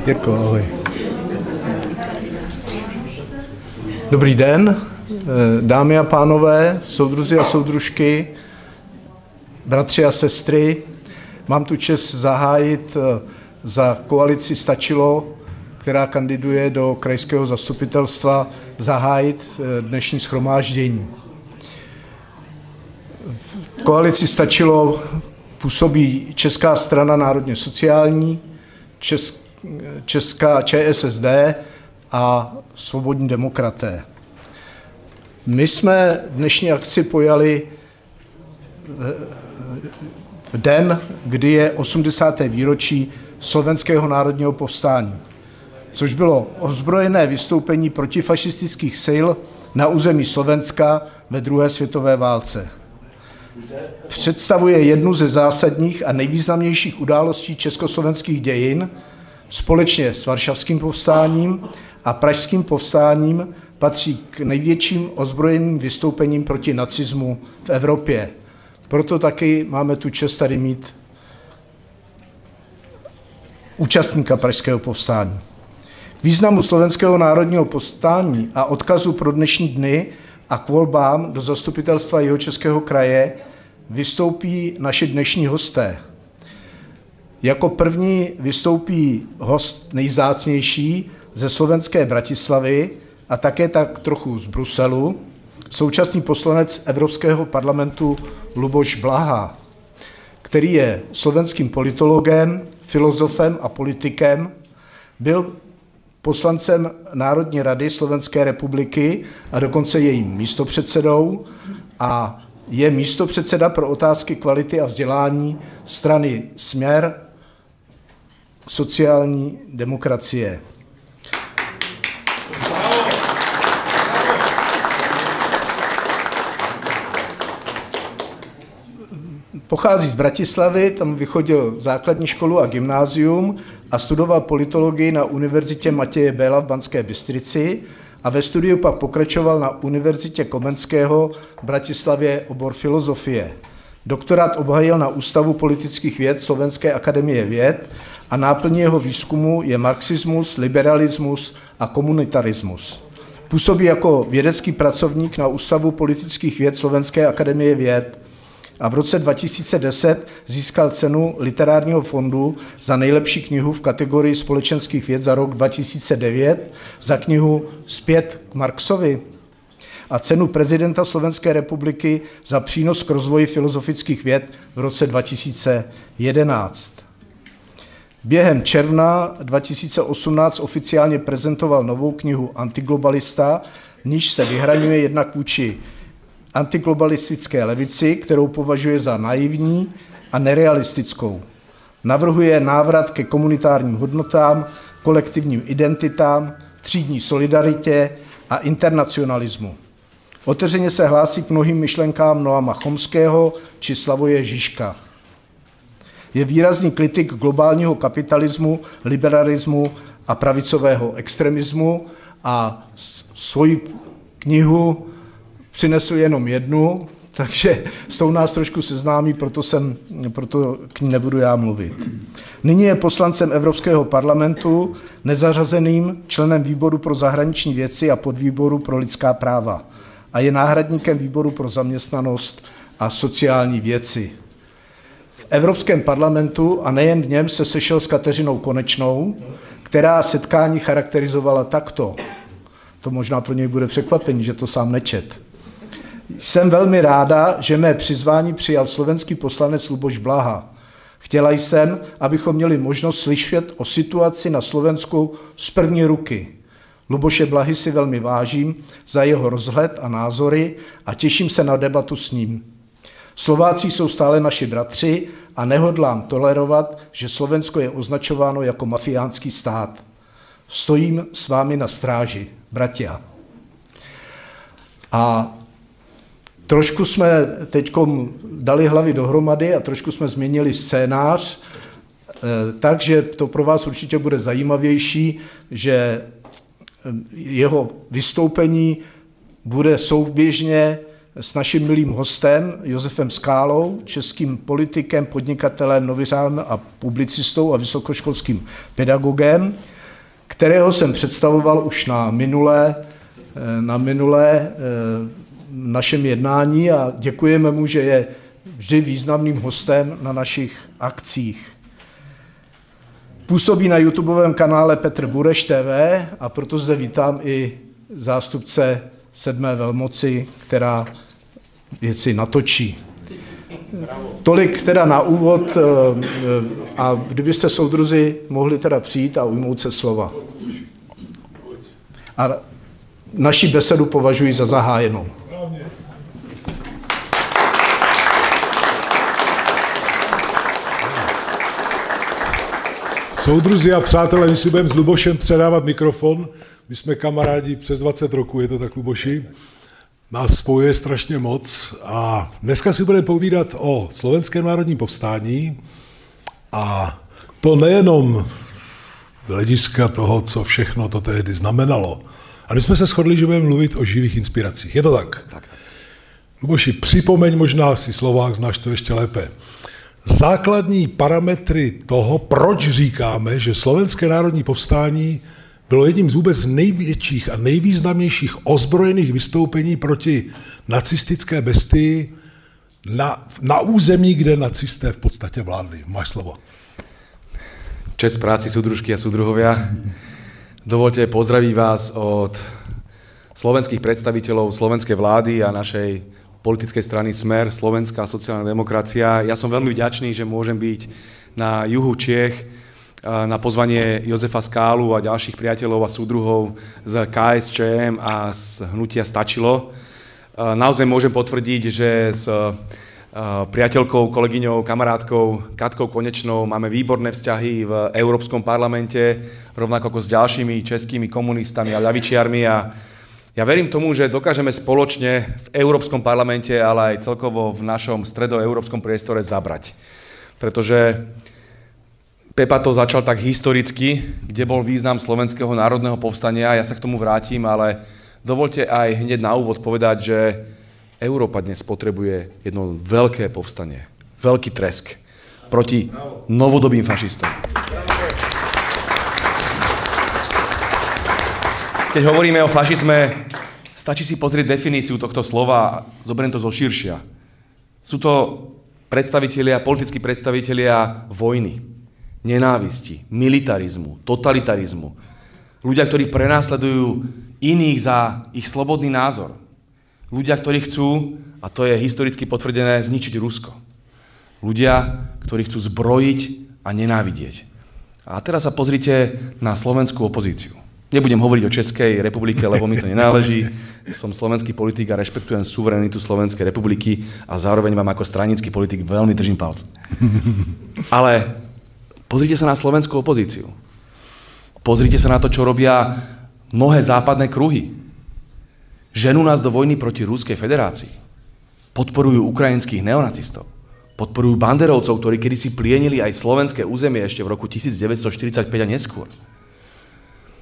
Jirko, ahoj. Dobrý den, dámy a pánové, soudruzi a soudružky, bratři a sestry. Mám tu čest zahájit za koalici Stačilo, která kandiduje do krajského zastupitelstva, zahájit dnešní shromáždění. V koalici Stačilo působí Česká strana národně sociální, Česká ČSSD a Svobodní demokraté. My jsme dnešní akci pojali v den, kdy je 80. výročí Slovenského národního povstání, což bylo ozbrojené vystoupení protifašistických sil na území Slovenska ve druhé světové válce. Představuje jednu ze zásadních a nejvýznamnějších událostí československých dějin. Společně s Varšavským povstáním a Pražským povstáním patří k největším ozbrojeným vystoupením proti nacismu v Evropě. Proto taky máme tu čest tady mít účastníka Pražského povstání. K významu Slovenského národního povstání a odkazu pro dnešní dny a k volbám do zastupitelstva Jihočeského kraje vystoupí naši dnešní hosté. Jako první vystoupí host nejvzácnější ze slovenské Bratislavy a také tak trochu z Bruselu, současný poslanec Evropského parlamentu Luboš Blaha, který je slovenským politologem, filozofem a politikem, byl poslancem Národní rady Slovenské republiky a dokonce jejím místopředsedou a je místopředseda pro otázky kvality a vzdělání strany Směr sociální demokracie. Pochází z Bratislavy, tam vychodil základní školu a gymnázium a studoval politologii na Univerzitě Matěje Béla v Banské Bystrici a ve studiu pak pokračoval na Univerzitě Komenského v Bratislavě obor filozofie. Doktorát obhájil na Ústavu politických věd Slovenské akademie věd a náplní jeho výzkumu je marxismus, liberalismus a komunitarismus. Působí jako vědecký pracovník na Ústavu politických věd Slovenské akademie věd a v roce 2010 získal cenu Literárního fondu za nejlepší knihu v kategorii společenských věd za rok 2009 za knihu Zpět k Marxovi a cenu prezidenta Slovenské republiky za přínos k rozvoji filozofických věd v roce 2011. Během června 2018 oficiálně prezentoval novou knihu Antiglobalista, v níž se vyhraňuje jednak vůči antiglobalistické levici, kterou považuje za naivní a nerealistickou. Navrhuje návrat ke komunitárním hodnotám, kolektivním identitám, třídní solidaritě a internacionalismu. Otevřeně se hlásí k mnohým myšlenkám Noama Chomského či Slavoje Žižka. Je výrazný kritik globálního kapitalismu, liberalismu a pravicového extremismu a svoji knihu přinesl jenom jednu, takže s tou nás trošku seznámí, proto k ní nebudu já mluvit. Nyní je poslancem Evropského parlamentu, nezařazeným členem výboru pro zahraniční věci a podvýboru pro lidská práva a je náhradníkem výboru pro zaměstnanost a sociální věci. V Evropském parlamentu a nejen v něm se sešel s Kateřinou Konečnou, která setkání charakterizovala takto. To možná pro něj bude překvapení, že to sám nečet. Jsem velmi ráda, že mé přizvání přijal slovenský poslanec Luboš Blaha. Chtěla jsem, abychom měli možnost slyšet o situaci na Slovensku z první ruky. Luboše Blahy si velmi vážím za jeho rozhled a názory a těším se na debatu s ním. Slováci jsou stále naši bratři a nehodlám tolerovat, že Slovensko je označováno jako mafiánský stát. Stojím s vámi na stráži, bratia. A trošku jsme teď dali hlavy dohromady a trošku jsme změnili scénář, takže to pro vás určitě bude zajímavější, že jeho vystoupení bude souběžně s naším milým hostem Josefem Skálou, českým politikem, podnikatelem, novinářem a publicistou a vysokoškolským pedagogem. kterého jsem představoval už na minulé našem jednání a děkujeme mu, že je vždy významným hostem na našich akcích. Působí na YouTubeovém kanále Petr Bureš TV a proto zde vítám i zástupce 7. velmoci, která věci natočí. Tolik teda na úvod a kdybyste soudruzi mohli teda přijít a ujmout se slova. A naši besedu považuji za zahájenou. Soudruzi a přátelé, my si budeme s Lubošem předávat mikrofon. My jsme kamarádi přes 20 roků, je to tak, Luboši? Nás spojuje strašně moc a dneska si budeme povídat o Slovenském národním povstání a to nejenom z hlediska toho, co všechno to tehdy znamenalo. A my jsme se shodli, že budeme mluvit o živých inspiracích. Je to tak? Tak. Luboši, připomeň, možná si Slovák, znáš to ještě lépe. Základní parametry toho, proč říkáme, že Slovenské národní povstání bylo jedním z vůbec největších a nejvýznamnějších ozbrojených vystoupení proti nacistické bestii na území, kde nacisté v podstatě vládli. Máš slovo. Čest práci, súdružky a súdruhovia. Dovolte pozdraviť vás od slovenských predstaviteľov slovenskej vlády a našej politickej strany Smer, Slovenská sociálna demokracia. Ja som veľmi vďačný, že môžem byť na juhu Čiech na pozvanie Jozefa Skálu a ďalších priateľov a súdruhov z KSČM a z hnutia Stačilo. Naozaj môžem potvrdiť, že s priateľkou, kolegyňou, kamarátkou Katkou Konečnou máme výborné vzťahy v Európskom parlamente, rovnako ako s ďalšími českými komunistami a ľavičiarmi a ja verím tomu, že dokážeme spoločne v Európskom parlamente, ale aj celkovo v našom stredoeurópskom priestore zabrať. Pretože Pepa to začal tak historicky, kde bol význam Slovenského národného povstania, ja sa k tomu vrátim, ale dovolte aj hneď na úvod povedať, že Európa dnes potrebuje jedno veľké povstanie, veľký tresk proti novodobým fašistom. Keď hovoríme o fašizme, stačí si pozrieť definíciu tohto slova a zoberiem to zo širšia. Sú to predstavitelia, politickí predstavitelia vojny, nenávisti, militarizmu, totalitarizmu. Ľudia, ktorí prenásledujú iných za ich slobodný názor. Ľudia, ktorí chcú, a to je historicky potvrdené, zničiť Rusko. Ľudia, ktorí chcú zbrojiť a nenávidieť. A teraz sa pozrite na slovenskú opozíciu. Nebudem hovoriť o Českej republike, lebo mi to nenáleží. Som slovenský politik a rešpektujem suverenitu Slovenskej republiky a zároveň vám ako stranický politik veľmi držím palce. Ale pozrite sa na slovenskú opozíciu. Pozrite sa na to, čo robia mnohé západné kruhy. Ženú nás do vojny proti Ruskej federácii. Podporujú ukrajinských neonacistov. Podporujú banderovcov, ktorí kedysi plienili aj slovenské územie ešte v roku 1945 a neskôr.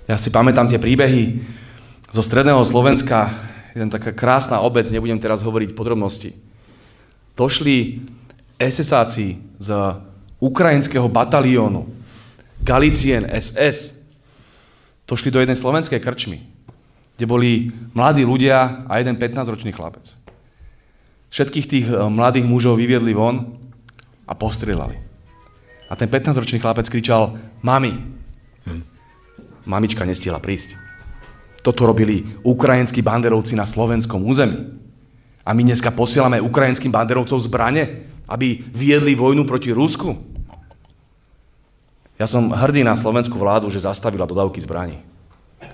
Ja si pamätám tie príbehy zo stredného Slovenska, jeden taká krásna obec, nebudem teraz hovoriť podrobnosti. Došli SS-áci z ukrajinského bataliónu Galicien SS, došli do jednej slovenskej krčmy, kde boli mladí ľudia a jeden 15-ročný chlapec. Všetkých tých mladých mužov vyviedli von a postrieľali. A ten 15-ročný chlapec kričal: Mami! Mamička nestihla prísť. Toto robili ukrajinskí banderovci na slovenskom území. A my dneska posielame ukrajinským banderovcom zbrane, aby viedli vojnu proti Rusku. Ja som hrdý na slovenskú vládu, že zastavila dodávky zbraní.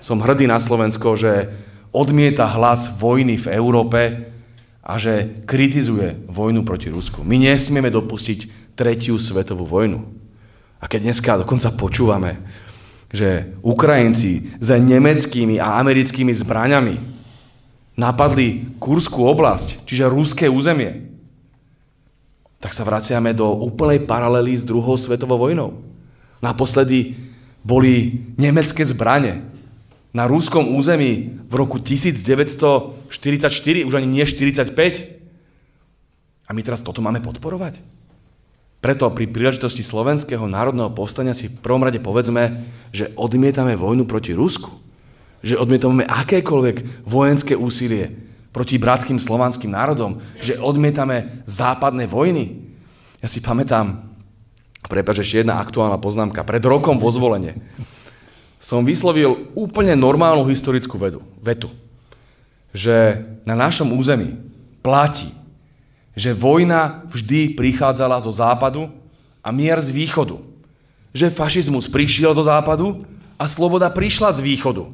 Som hrdý na Slovensko, že odmieta hlas vojny v Európe a že kritizuje vojnu proti Rusku. My nesmieme dopustiť tretiu svetovú vojnu. A keď dneska dokonca počúvame, že Ukrajinci s nemeckými a americkými zbraňami napadli Kurskú oblasť, čiže ruské územie, tak sa vraciame do úplnej paralely s druhou svetovou vojnou. Naposledy boli nemecké zbrane na ruskom území v roku 1944, už ani nie 45. A my teraz toto máme podporovať? Preto pri príležitosti Slovenského národného povstania si v prvom rade povedzme, že odmietame vojnu proti Rusku. Že odmietame akékoľvek vojenské úsilie proti bratským slovanským národom. Že odmietame západné vojny. Ja si pamätám, prepáč, ešte jedna aktuálna poznámka. Pred rokom vo Zvolene som vyslovil úplne normálnu historickú vetu. Že na našom území platí, že vojna vždy prichádzala zo západu a mier z východu. Že fašizmus prišiel zo západu a sloboda prišla z východu.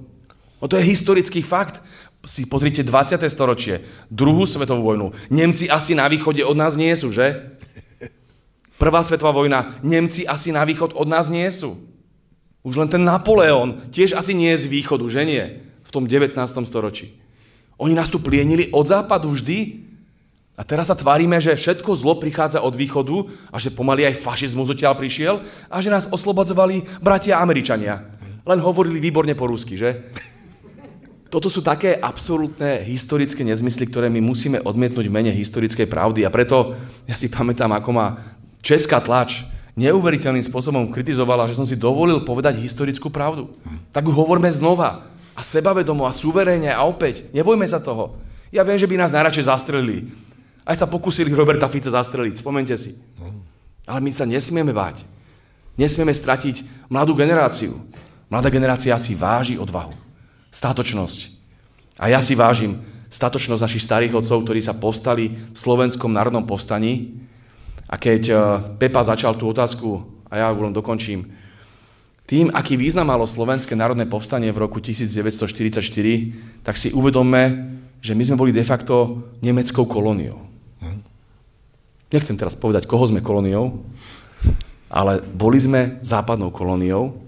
No to je historický fakt. Si pozrite 20. storočie, druhú svetovú vojnu. Nemci asi na východe od nás nie sú, že? Prvá svetová vojna, Nemci asi na východ od nás nie sú. Už len ten Napoleon tiež asi nie je z východu, že nie? V tom 19. storočí. Oni nás tu plienili od západu vždy. A teraz sa tvárime, že všetko zlo prichádza od východu a že pomaly aj fašizmus odtiaľ prišiel a že nás oslobodzovali bratia Američania. Len hovorili výborne po rusky, že? Toto sú také absolútne historické nezmysly, ktoré my musíme odmietnúť v mene historickej pravdy. A preto ja si pamätám, ako ma česká tlač neuveriteľným spôsobom kritizovala, že som si dovolil povedať historickú pravdu. Tak ju hovorme znova. A sebavedomo a suverénne a opäť. Nebojme sa toho. Ja viem, že by nás najradšej zastrelili. Aj sa pokúsili Roberta Fica zastreliť, spomente si. Ale my sa nesmieme báť. Nesmieme stratiť mladú generáciu. Mladá generácia si váži odvahu, statočnosť. A ja si vážim statočnosť našich starých otcov, ktorí sa povstali v Slovenskom národnom povstaní. A keď Pepa začal tú otázku, a ja ju len dokončím, tým, aký význam malo Slovenské národné povstanie v roku 1944, tak si uvedomme, že my sme boli de facto nemeckou kolóniou. Nechcem teraz povedať, koho sme kolóniou, ale boli sme západnou kolóniou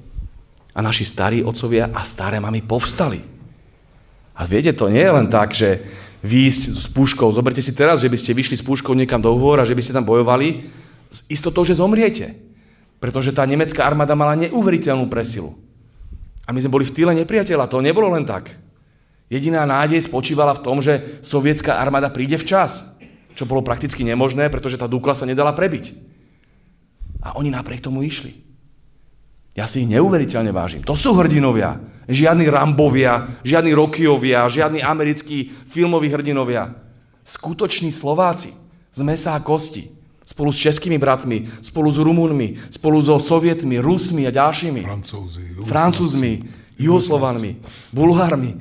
a naši starí otcovia a staré mamy povstali. A viete, to nie je len tak, že výjsť s puškou, zoberte si teraz, že by ste vyšli s puškou niekam do hôr a že by ste tam bojovali, s istotou, že zomriete. Pretože tá nemecká armáda mala neuveriteľnú presilu. A my sme boli v tyle nepriateľa, to nebolo len tak. Jediná nádej spočívala v tom, že sovietská armáda príde včas, čo bolo prakticky nemožné, pretože tá Dukla sa nedala prebiť. A oni napriek tomu išli. Ja si ich neuveriteľne vážim. To sú hrdinovia. Žiadni Rambovia, žiadni Rockyovia, žiadni americkí filmoví hrdinovia. Skutoční Slováci z mäsa a kosti. Spolu s českými bratmi, spolu s Rumunmi, spolu so Sovietmi, Rusmi a ďalšími. Francúzmi, Juhoslovanmi, Bulhármi.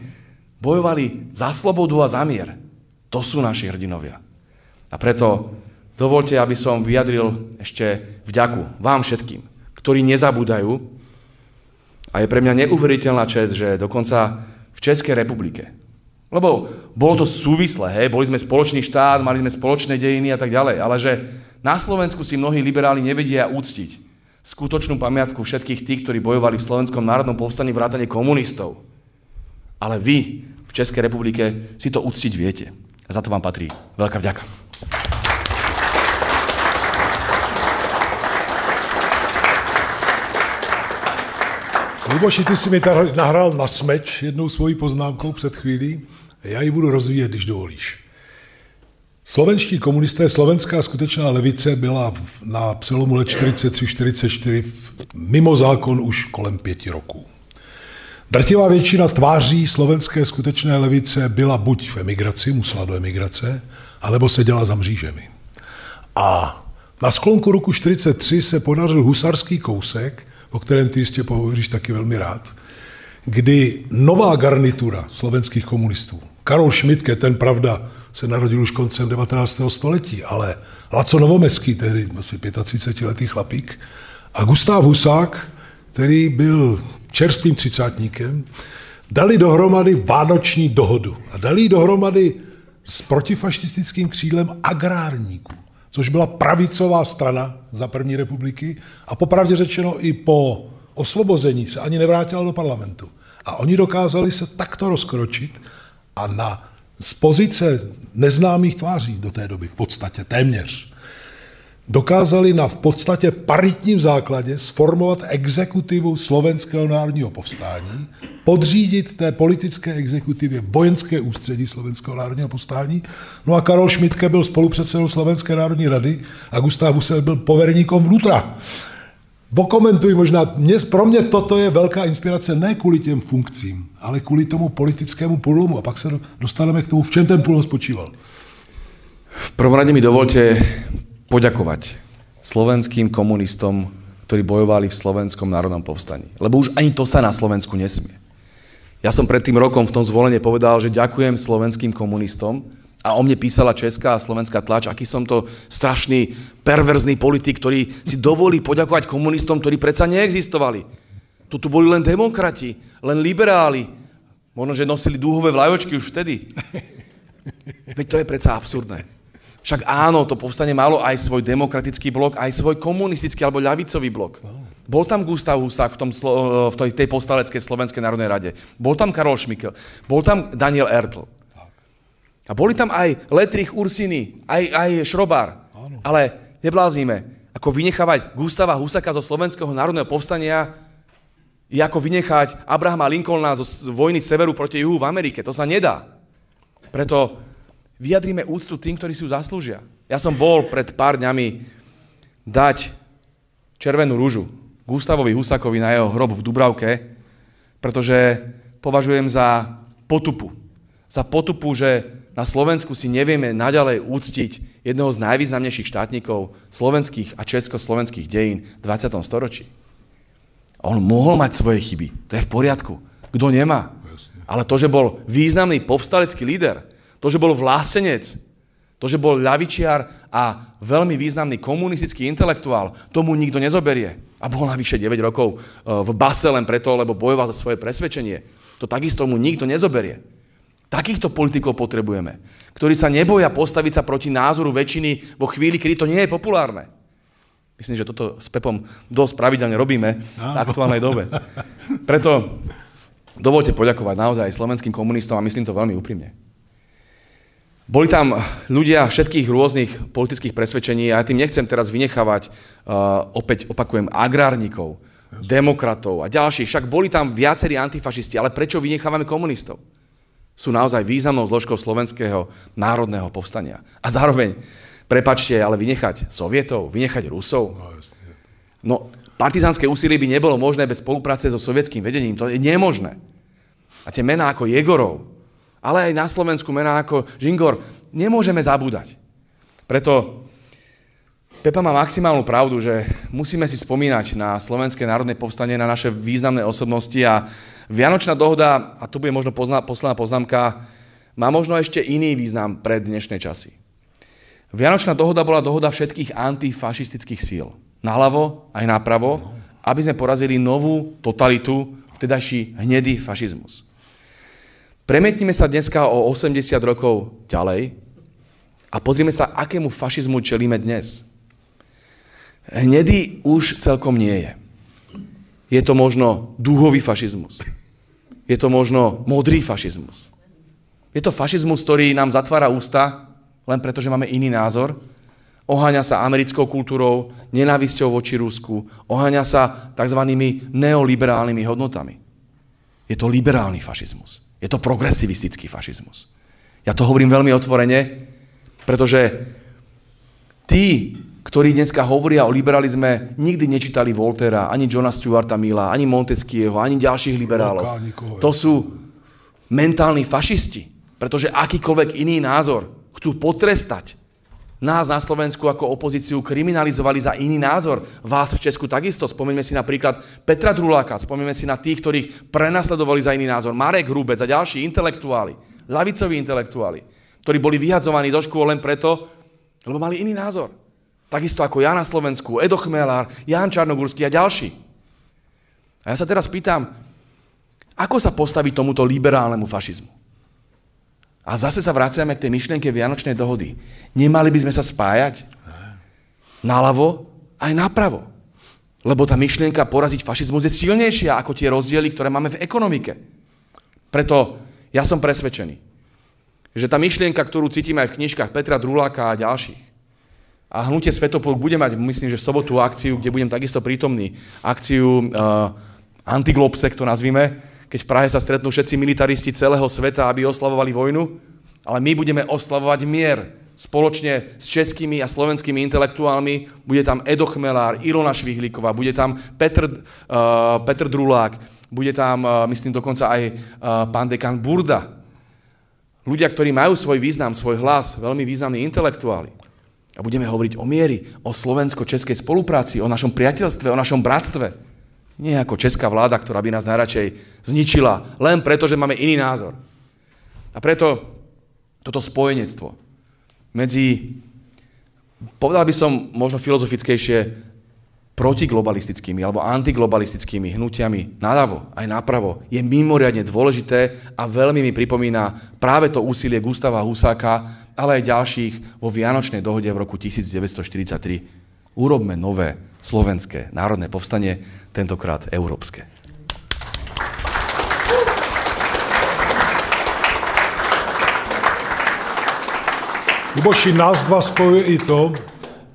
Bojovali za slobodu a za mier. To sú naši hrdinovia. A preto dovolte, aby som vyjadril ešte vďaku vám všetkým, ktorí nezabúdajú. A je pre mňa neuveriteľná česť, že dokonca v Českej republike. Lebo bolo to súvislé, hej? Boli sme spoločný štát, mali sme spoločné dejiny a tak ďalej. Ale že na Slovensku si mnohí liberáli nevedia úctiť skutočnú pamiatku všetkých tých, ktorí bojovali v Slovenskom národnom povstaní vrátane komunistov. Ale vy v Českej republike si to úctiť viete. A za to vám patrí veľká vďaka. Luboši, ty si mi nahrál na smeč jednou svojí poznámkou před chvílí. Já ji budu rozvíjet, když dovolíš. Slovenští komunisté, slovenská skutečná levice byla na přelomu let 43-44 mimo zákon už kolem 5 roků. Drtivá většina tváří slovenské skutečné levice byla buď v emigraci, musela do emigrace, alebo seděla za mřížemi. A na sklonku roku 43 se podařil husarský kousek, o kterém ty jistě pohovoříš taky velmi rád, kdy nová garnitura slovenských komunistů, Karol Šmitke, ten pravda se narodil už koncem 19. století, ale Laco Novomeský, tehdy asi 35letý chlapík, a Gustav Husák, který byl čerstvým třicátníkem, dali dohromady vánoční dohodu a dali ji dohromady s protifašistickým křídlem agrárníků, což byla pravicová strana za první republiky a popravdě řečeno i po osvobození se ani nevrátila do parlamentu. A oni dokázali se takto rozkročit a z pozice neznámých tváří do té doby, v podstatě téměř, dokázali na v podstatě paritním základě sformovat exekutivu Slovenského národního povstání podřídit té politické exekutivě vojenské ústředí Slovenského národního povstání. No a Karol Šmitke byl spolupředsedou Slovenské národní rady a Gustav Husák byl poverníkom vnitra. Okomentuj možná, pro mě toto je velká inspirace ne kvůli těm funkcím, ale kvůli tomu politickému průlomu. A pak se dostaneme k tomu, v čem ten průlom spočíval. V prvom rade mi dovolte poďakovať slovenským komunistom, ktorí bojovali v Slovenskom národnom povstaní. Lebo už ani to sa na Slovensku nesmie. Ja som pred tým rokom v tom zvolenie povedal, že ďakujem slovenským komunistom a o mne písala česká a slovenská tlač, aký som to strašný, perverzný politik, ktorý si dovolí poďakovať komunistom, ktorí predsa neexistovali. Tu boli len demokrati, len liberáli. Možno, že nosili dúhové vlajočky už vtedy. Veď to je predsa absurdné. Však áno, to povstanie malo aj svoj demokratický blok, aj svoj komunistický alebo ľavicový blok. Bol tam Gustav Husák v tej povstaleckej Slovenskej národnej rade. Bol tam Karol Šmikl. Bol tam Daniel Ertl. A boli tam aj Letrich, Ursiny, aj Šrobár. Ale nebláznime. Ako vynechávať Gustava Husáka zo Slovenského národného povstania je ako vynechať Abrahama Lincolna zo vojny severu proti juhu v Amerike. To sa nedá. Preto vyjadrime úctu tým, ktorí si ju zaslúžia. Ja som bol pred pár dňami dať červenú ružu Gustavovi Husákovi na jeho hrob v Dubravke, pretože považujem za potupu. Za potupu, že na Slovensku si nevieme naďalej úctiť jedného z najvýznamnejších štátnikov slovenských a československých dejín v 20. storočí. On mohol mať svoje chyby, to je v poriadku. Kto nemá? Ale to, že bol významný povstalecký líder, to, že bol vlásenec, to, že bol ľavičiar a veľmi významný komunistický intelektuál, tomu nikto nezoberie. A bol navyše 9 rokov v base len preto, lebo bojoval za svoje presvedčenie. To takisto mu nikto nezoberie. Takýchto politikov potrebujeme, ktorí sa neboja postaviť sa proti názoru väčšiny vo chvíli, kedy to nie je populárne. Myslím, že toto s Pepom dosť pravidelne robíme v aktuálnej dobe. Preto dovolte poďakovať naozaj slovenským komunistom a myslím to veľmi úprimne. Boli tam ľudia všetkých rôznych politických presvedčení a ja tým nechcem teraz vynechávať, opäť opakujem, agrárnikov, demokratov a ďalších. Však boli tam viacerí antifašisti, ale prečo vynechávame komunistov? Sú naozaj významnou zložkou slovenského národného povstania. A zároveň, prepáčte, ale vynechať Sovietov, vynechať Rusov. No, partizánske úsilie by nebolo možné bez spolupráce so sovietským vedením. To je nemožné. A tie mená ako Jegorov, ale aj na Slovensku mená ako Žingor, nemôžeme zabúdať. Preto Pepa má maximálnu pravdu, že musíme si spomínať na Slovenské národné povstanie, na naše významné osobnosti a Vianočná dohoda, a to bude možno posledná poznámka, má možno ešte iný význam pre dnešné časy. Vianočná dohoda bola dohoda všetkých antifašistických síl. Naľavo aj napravo, aby sme porazili novú totalitu, vtedajší hnedý fašizmus. Premietnime sa dneska o 80 rokov ďalej a pozrime sa, akému fašizmu čelíme dnes. Hnedý už celkom nie je. Je to možno dúhový fašizmus. Je to možno modrý fašizmus. Je to fašizmus, ktorý nám zatvára ústa, len preto, že máme iný názor. Oháňa sa americkou kultúrou, nenávisťou voči Rusku, oháňa sa tzv. Neoliberálnymi hodnotami. Je to liberálny fašizmus. Je to progresivistický fašizmus. Ja to hovorím veľmi otvorene, pretože tí, ktorí dneska hovoria o liberalizme, nikdy nečítali Voltaira, ani Johna Stuarta Milla, ani Montesquieho, ani ďalších liberálov. To sú mentálni fašisti, pretože akýkoľvek iný názor chcú potrestať. Nás na Slovensku ako opozíciu kriminalizovali za iný názor. Vás v Česku takisto. Spomeňme si napríklad Petra Druláka, spomeňme si na tých, ktorých prenasledovali za iný názor. Marek Hrubec a ďalší intelektuáli, ľavicoví intelektuáli, ktorí boli vyhadzovaní zo škôl len preto, lebo mali iný názor. Takisto ako ja na Slovensku, Edo Chmelár, Ján Čarnogurský a ďalší. A ja sa teraz pýtam, ako sa postaviť tomuto liberálnemu fašizmu? A zase sa vraciame k tej myšlienke Vianočnej dohody. Nemali by sme sa spájať? Naľavo aj napravo. Lebo tá myšlienka poraziť fašizmus je silnejšia ako tie rozdiely, ktoré máme v ekonomike. Preto ja som presvedčený, že tá myšlienka, ktorú cítime aj v knižkách Petra Druláka a ďalších, a Hnutie Svetopolk bude mať, myslím, že v sobotu akciu, kde budem takisto prítomný, akciu Antiglobsek to nazvime, keď v Prahe sa stretnú všetci militaristi celého sveta, aby oslavovali vojnu, ale my budeme oslavovať mier spoločne s českými a slovenskými intelektuálmi. Bude tam Edo Chmelár, Ilona Švihlíková, bude tam Petr Drulák, bude tam, myslím, dokonca aj pán dekan Burda. Ľudia, ktorí majú svoj význam, svoj hlas, veľmi významní intelektuáli. A budeme hovoriť o mieri, o slovensko-českej spolupráci, o našom priateľstve, o našom bratstve. Nie ako česká vláda, ktorá by nás najradšej zničila, len preto, že máme iný názor. A preto toto spojenectvo medzi, povedal by som možno filozofickejšie, protiglobalistickými alebo antiglobalistickými hnutiami naľavo aj napravo je mimoriadne dôležité a veľmi mi pripomína práve to úsilie Gustáva Husáka, ale aj ďalších vo Vianočnej dohode v roku 1943. Urobme nové slovenské národné povstanie, tentokrát európske. Luboši, nás dva spojuje i to,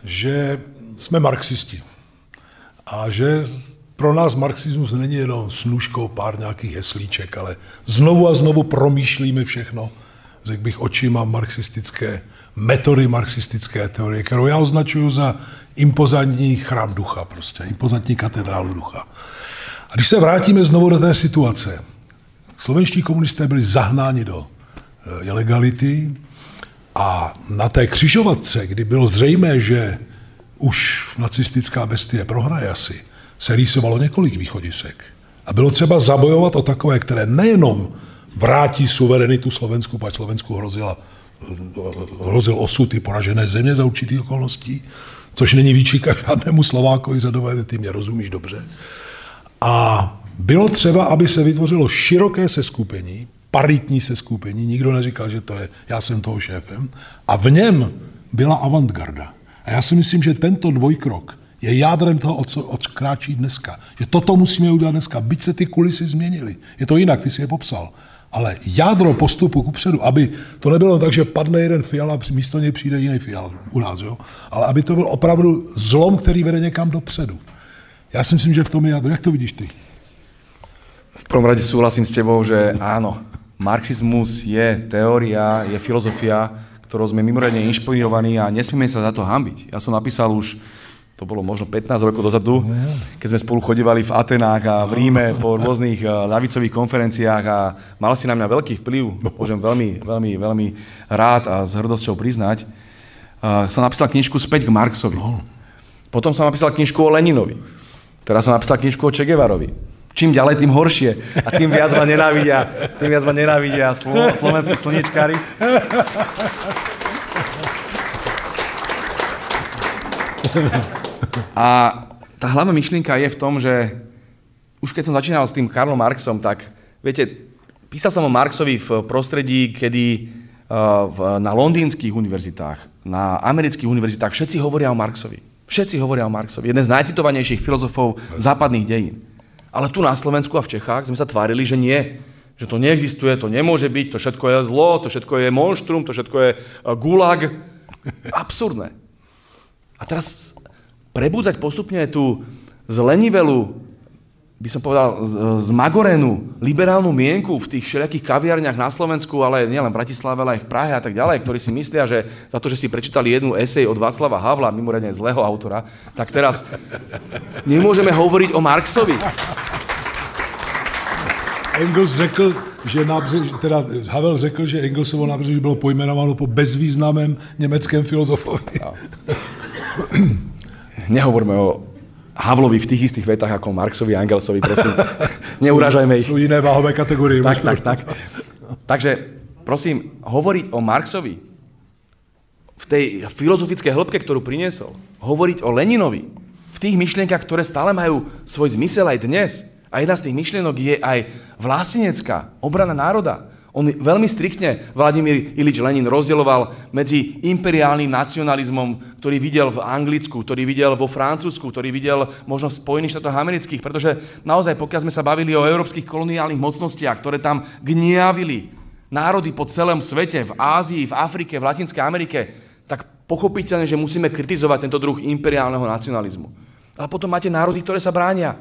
že jsme marxisti. A že pro nás marxismus není jenom snůškou pár nějakých heslíček, ale znovu a znovu promýšlíme všechno, řekl bych, očima marxistické metody, marxistické teorie, kterou já označuju za impozantní chrám ducha, prostě, impozantní katedrálu ducha. A když se vrátíme znovu do té situace, slovenští komunisté byli zahnáni do ilegality a na té křižovatce, kdy bylo zřejmé, že už nacistická bestie prohraje asi, se rýsovalo několik východisek. A bylo třeba zabojovat o takové, které nejenom vrátí suverenitu Slovensku, pač Slovensku hrozil osud i poražené země za určitých okolností, což není výčíka žádnému Slovákovi, řadové, ty mě rozumíš dobře. A bylo třeba, aby se vytvořilo široké seskupení, paritní seskupení, nikdo neříkal, že to je, já jsem toho šéfem, a v něm byla avantgarda. A já si myslím, že tento dvojkrok je jádrem toho, oč kráčí dneska. Že toto musíme udělat dneska, byť se ty kulisy změnily. Je to jinak, ty si je popsal. Ale jádro postupu kupředu, aby to nebylo tak, že padne jeden Fiala, místo něj přijde jiný Fiala u nás, jo? Ale aby to byl opravdu zlom, který vede někam dopředu. Já si myslím, že v tom je jádro. Jak to vidíš ty? V prvom rade súhlasím s tebou, že áno, marxizmus je teória, je filozofia, ktorou sme mimoriadne inšpirovaní a nesmieme sa za to hanbiť. Ja som napísal už, to bolo možno 15 rokov dozadu, keď sme spolu chodívali v Atenách a v Ríme po rôznych ľavicových konferenciách a mal si na mňa veľký vplyv, môžem veľmi rád a s hrdosťou priznať. Som napísal knižku Späť k Marxovi. Potom som napísal knižku o Leninovi. Teraz som napísal knižku o Che Guevarovi. Čím ďalej, tým horšie. A tým viac ma nenávidia slovenskí slniečkári. A tá hlavná myšlienka je v tom, že už keď som začínal s tým Karlom Marxom, tak viete, písal som o Marxovi v prostredí, kedy na londýnskych univerzitách, na amerických univerzitách všetci hovoria o Marxovi. Jeden z najcitovanejších filozofov západných dejín. Ale tu na Slovensku a v Čechách sme sa tvárili, že nie. Že to neexistuje, to nemôže byť, to všetko je zlo, to všetko je monštrum, to všetko je gulag. Absurdné. A teraz prebudzať postupne tú zlenivelú, by som povedal, zmagorenú liberálnu mienku v tých všelijakých kaviarniach na Slovensku, ale nielen v Bratislave, ale aj v Prahe a tak ďalej, ktorí si myslia, že za to, že si prečítali jednu esej od Václava Havla, mimoriadne zlého autora, tak teraz nemôžeme hovoriť o Marxovi. Engels řekl, že Havel řekl, že Engelsovo nábřeží bylo pojmenováno po bezvýznamném německém filozofovi. No. Nehovorme o Havlovi v tých istých vetách ako Marxovi a Engelsovi, prosím, neurážajme ich. Sú iné váhové kategórie. Tak. Takže, prosím, hovoriť o Marxovi v tej filozofickej hĺbke, ktorú priniesol, hovoriť o Leninovi v tých myšlienkach, ktoré stále majú svoj zmysel aj dnes. A jedna z tých myšlienok je aj vlastenecká, obrana národa. On veľmi striktne, Vladimír Ilič Lenin, rozdieloval medzi imperiálnym nacionalizmom, ktorý videl v Anglicku, ktorý videl vo Francúzsku, ktorý videl možno v Spojených štátoch amerických, pretože naozaj, pokiaľ sme sa bavili o európskych koloniálnych mocnostiach, ktoré tam gniavili národy po celom svete, v Ázii, v Afrike, v Latinskej Amerike, tak pochopiteľne, že musíme kritizovať tento druh imperiálneho nacionalizmu. Ale potom máte národy, ktoré sa bránia,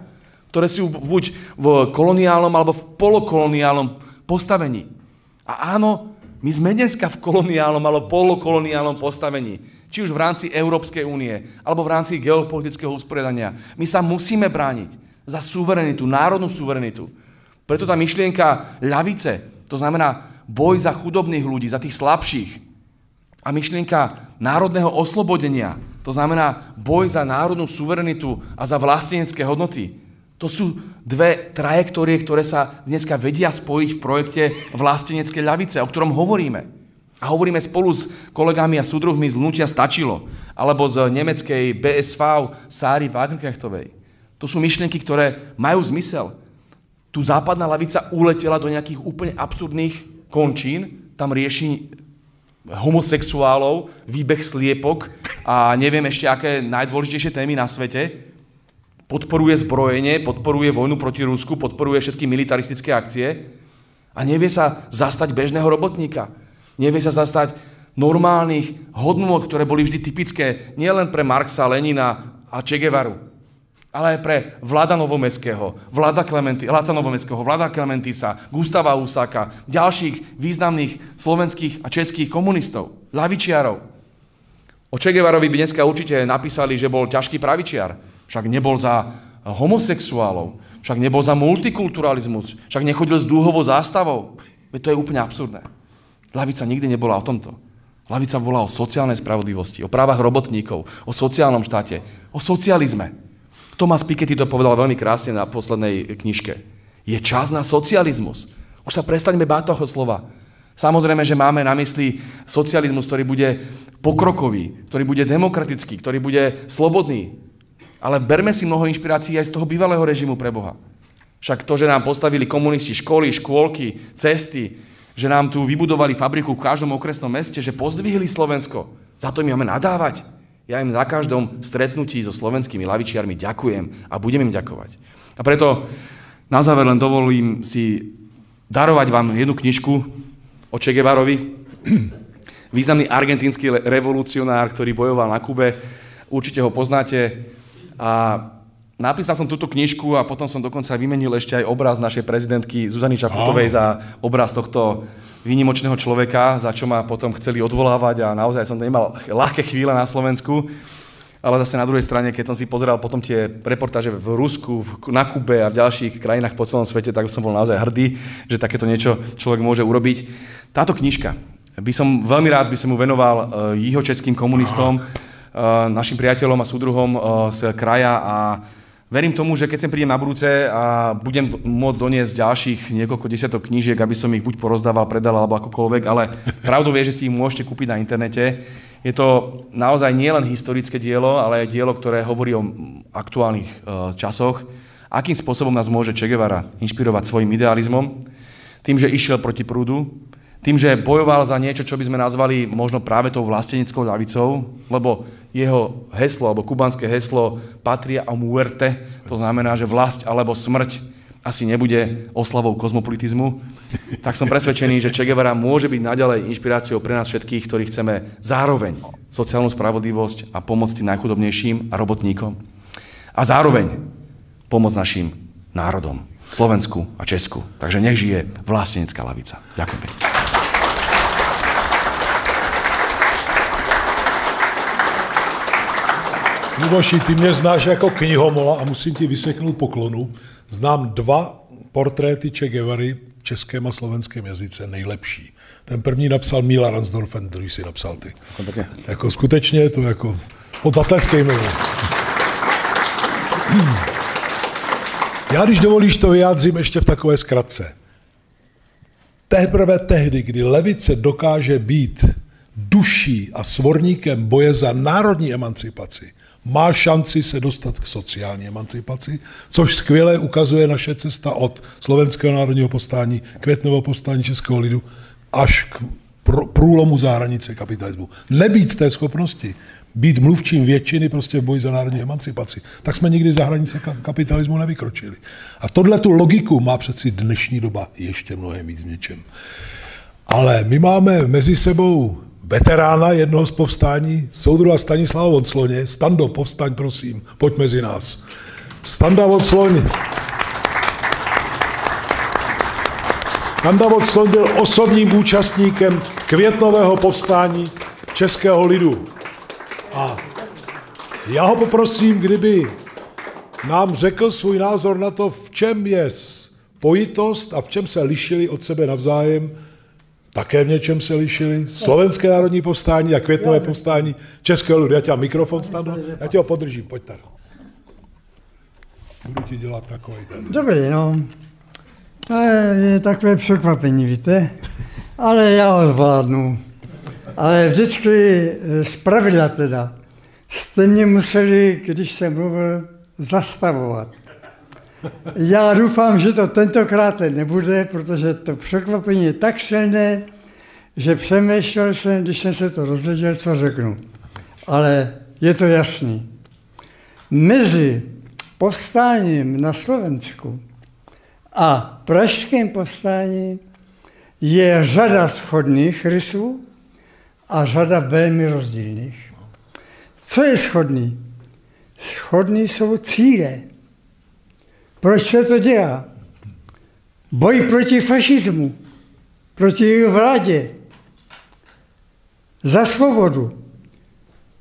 ktoré sú buď v koloniálnom alebo v polokoloniálnom postavení. A áno, my sme dneska v koloniálnom alebo polokoloniálnom postavení. Či už v rámci Európskej únie, alebo v rámci geopolitického usporiadania. My sa musíme brániť za suverenitu, národnú suverenitu. Preto tá myšlienka ľavice, to znamená boj za chudobných ľudí, za tých slabších. A myšlienka národného oslobodenia, to znamená boj za národnú suverenitu a za vlastenecké hodnoty. To sú dve trajektórie, ktoré sa dneska vedia spojiť v projekte vlasteneckej ľavice, o ktorom hovoríme. A hovoríme spolu s kolegami a súdruhmi z hnutia Stačilo, alebo z nemeckej BSV Sáry Wagenknechtovej. To sú myšlienky, ktoré majú zmysel. Tu západná ľavica uletela do nejakých úplne absurdných končín, tam rieši homosexuálov, výbeh sliepok a neviem ešte aké najdôležitejšie témy na svete. Podporuje zbrojenie, podporuje vojnu proti Rusku, podporuje všetky militaristické akcie a nevie sa zastať bežného robotníka. Nevie sa zastať normálnych hodnôt, ktoré boli vždy typické nielen pre Marxa, Lenina a Che Guevaru, ale aj pre Vlada Novomeského, Vlada Klementisa, Gustava Husáka, ďalších významných slovenských a českých komunistov, ľavičiarov. O Che Guevarovi by dneska určite napísali, že bol ťažký pravičiar, však nebol za homosexuálov, však nebol za multikulturalizmus, však nechodil s dúhovou zástavou. Veď to je úplne absurdné. Ľavica nikdy nebola o tomto. Ľavica bola o sociálnej spravodlivosti, o právach robotníkov, o sociálnom štáte, o socializme. Thomas Piketty to povedal veľmi krásne na poslednej knižke. Je čas na socializmus. Už sa prestaňme báť toho slova. Samozrejme, že máme na mysli socializmus, ktorý bude pokrokový, ktorý bude demokratický, ktorý bude slobodný. Ale berme si mnoho inšpirácií aj z toho bývalého režimu pre Boha. Však to, že nám postavili komunisti školy, škôlky, cesty, že nám tu vybudovali fabriku v každom okresnom meste, že pozdvihli Slovensko. Za to im máme nadávať. Ja im na každom stretnutí so slovenskými lavičiarmi ďakujem a budem im ďakovať. A preto na záver len dovolím si darovať vám jednu knižku o Che Guevarovi. Významný argentínsky revolucionár, ktorý bojoval na Kube. Určite ho poznáte. A napísal som túto knižku a potom som dokonca vymenil ešte aj obraz našej prezidentky Zuzany Čaputovej za obraz tohto výnimočného človeka, za čo ma potom chceli odvolávať a naozaj som to nemal ľahké chvíle na Slovensku. Ale zase na druhej strane, keď som si pozeral potom tie reportáže v Rusku, na Kube a v ďalších krajinách po celom svete, tak som bol naozaj hrdý, že takéto niečo človek môže urobiť. Táto knižka, veľmi rád by som mu venoval jihočeským komunistom, našim priateľom a súdruhom z kraja a verím tomu, že keď sem prídem na budúce a budem môcť doniesť ďalších niekoľko desiatok knížiek, aby som ich buď porozdával, predal alebo akokoľvek, ale pravdou je, že si ich môžete kúpiť na internete. Je to naozaj nielen historické dielo, ale aj dielo, ktoré hovorí o aktuálnych časoch. Akým spôsobom nás môže Che Guevara inšpirovať svojim idealizmom? Tým, že išiel proti prúdu, tým, že bojoval za niečo, čo by sme nazvali možno práve tou vlasteneckou ľavicou, lebo jeho heslo, alebo kubánske heslo Patria o muerte, to znamená, že vlast alebo smrť asi nebude oslavou kozmopolitizmu, tak som presvedčený, že Che Guevara môže byť naďalej inšpiráciou pre nás všetkých, ktorí chceme zároveň sociálnu spravodlivosť a pomoc tým najchudobnejším a robotníkom a zároveň pomoc našim národom, Slovensku a Česku. Takže nech žije vlastenecká ľavica. Ďakujem pekne. Luboši, ty mě znáš jako knihomola a musím ti vyseknout poklonu. Znám 2 portréty Che Guevary v českém a slovenském jazyce nejlepší. Ten první napsal Míla Ransdorfen, druhý si napsal ty. Jako skutečně je to jako podatleskejme. Já, když dovolíš, to vyjádřím ještě v takové zkratce. Teprve tehdy, kdy levice dokáže být duší a svorníkem boje za národní emancipaci, má šanci se dostat k sociální emancipaci, což skvěle ukazuje naše cesta od slovenského národního povstání, květnového povstání českého lidu až k průlomu za hranice kapitalismu. Nebýt té schopnosti, být mluvčím většiny prostě v boji za národní emancipaci, tak jsme nikdy za hranice kapitalismu nevykročili. A tohle tu logiku má přeci dnešní doba ještě mnohem víc v něčem. Ale my máme mezi sebou veterána jednoho z povstání, soudruha Stanislava Vocloně. Stando, povstaň, prosím, pojď mezi nás. Standa Vocloň Janda Vodson byl osobním účastníkem květnového povstání českého lidu. A já ho poprosím, kdyby nám řekl svůj názor na to, v čem je spojitost a v čem se lišili od sebe navzájem. Také v něčem se lišili. Slovenské národní povstání a květnové povstání českého lidu. Já tě mám mikrofon, Stando, já tě ho podržím, pojď tady. Budu ti dělat takový ten. Dobrý, no. To je takové překvapení, víte, ale já ho zvládnu. Ale vždycky zpravidla teda jste mě museli, když jsem mluvil, zastavovat. Já doufám, že to tentokrát nebude, protože to překvapení je tak silné, že přemýšlel jsem, když jsem se to dozvěděl, co řeknu. Ale je to jasný. Mezi povstáním na Slovensku a pražským povstáním je řada shodných rysů a řada velmi rozdílných. Co je shodný? Shodný jsou cíle. Proč se to dělá? Boj proti fašismu, proti jeho vládě, za svobodu.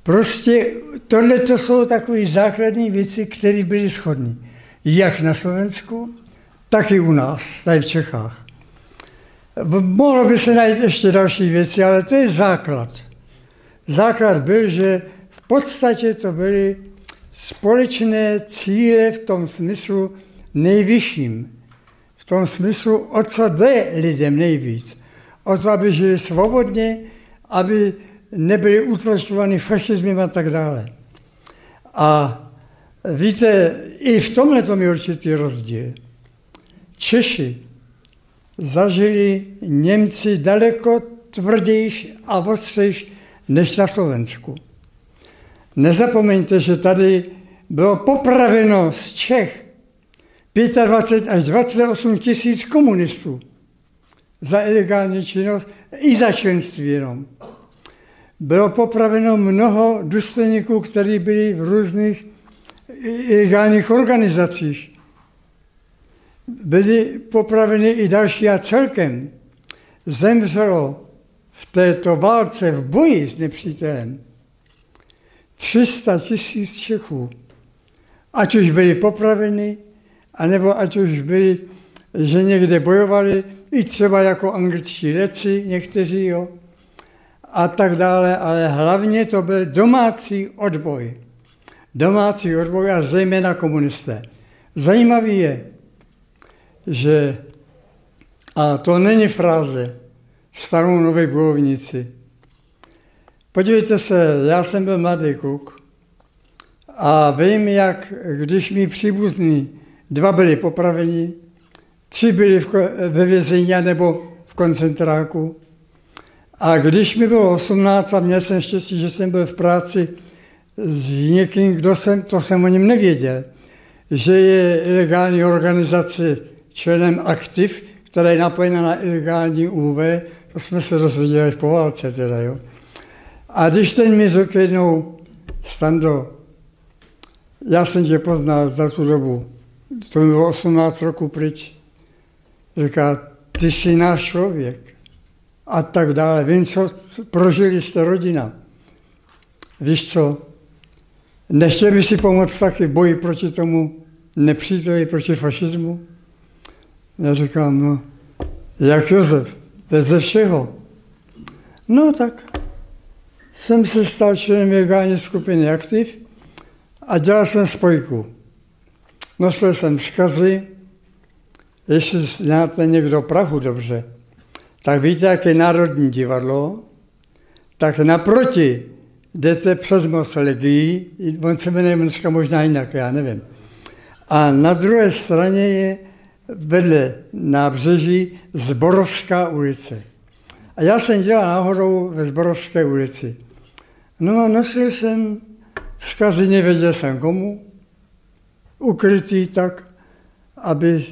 Prostě tohle to jsou takové základní věci, které byly shodné. Jak na Slovensku, tak i u nás, tady v Čechách. Mohlo by se najít ještě další věci, ale to je základ. Základ byl, že v podstatě to byly společné cíle v tom smyslu nejvyšším. V tom smyslu, o co jde lidem nejvíc. O to, aby žili svobodně, aby nebyli utlačováni fašismem a tak dále. A víte, i v tomhle tom je určitý rozdíl. Češi zažili Němci daleko tvrdější a ostřejší než na Slovensku. Nezapomeňte, že tady bylo popraveno z Čech 25 až 28 tisíc komunistů za ilegální činnost i za členství jenom. Bylo popraveno mnoho důstojníků, kteří byli v různých ilegálních organizacích. Byli popraveni i další a celkem zemřelo v této válce, v boji s nepřítelem 300 000 Čechů. Ať už byli popraveni, anebo ať už byli, že někde bojovali, i třeba jako angličtí letci, někteří, jo, a tak dále, ale hlavně to byl domácí odboj. Domácí odboj a zejména komunisté. Zajímavý je, že, a to není fráze, stanou noví bojovníci. Podívejte se, já jsem byl mladý kluk a vím, jak když mi příbuzní 2 byli popraveni, 3 byli ve vězení nebo v koncentráku. A když mi bylo 18 a měl jsem štěstí, že jsem byl v práci s někým, to jsem o něm nevěděl, že je ilegální organizace členem Aktiv, která je napojena na ilegální UV, to jsme se dozvěděli po válce teda, jo. A když ten mi řekl jednou, Stando, já jsem tě poznal za tu dobu, to mi bylo 18 roků pryč, říká, ty jsi náš člověk a tak dále. Vím, co prožili jste rodina. Víš co, nechtěl by si pomoct taky v boji proti tomu nepříteli, proti fašismu? Já říkám, no, jak Josef, ze všeho. No tak jsem se stal členem ilegální skupiny Aktiv a dělal jsem spojku. Nosil jsem vzkazy, jestli znáte někdo Prahu dobře, tak víte, jak je Národní divadlo, tak naproti jdete přes most Legií, on se jmenuje dneska možná jinak, já nevím. A na druhé straně je vedle nábřeží Zborovská ulice. A já jsem dělal náhodou ve Zborovské ulici. No a nosil jsem vzkazy, nevěděl jsem komu, ukrytý tak, aby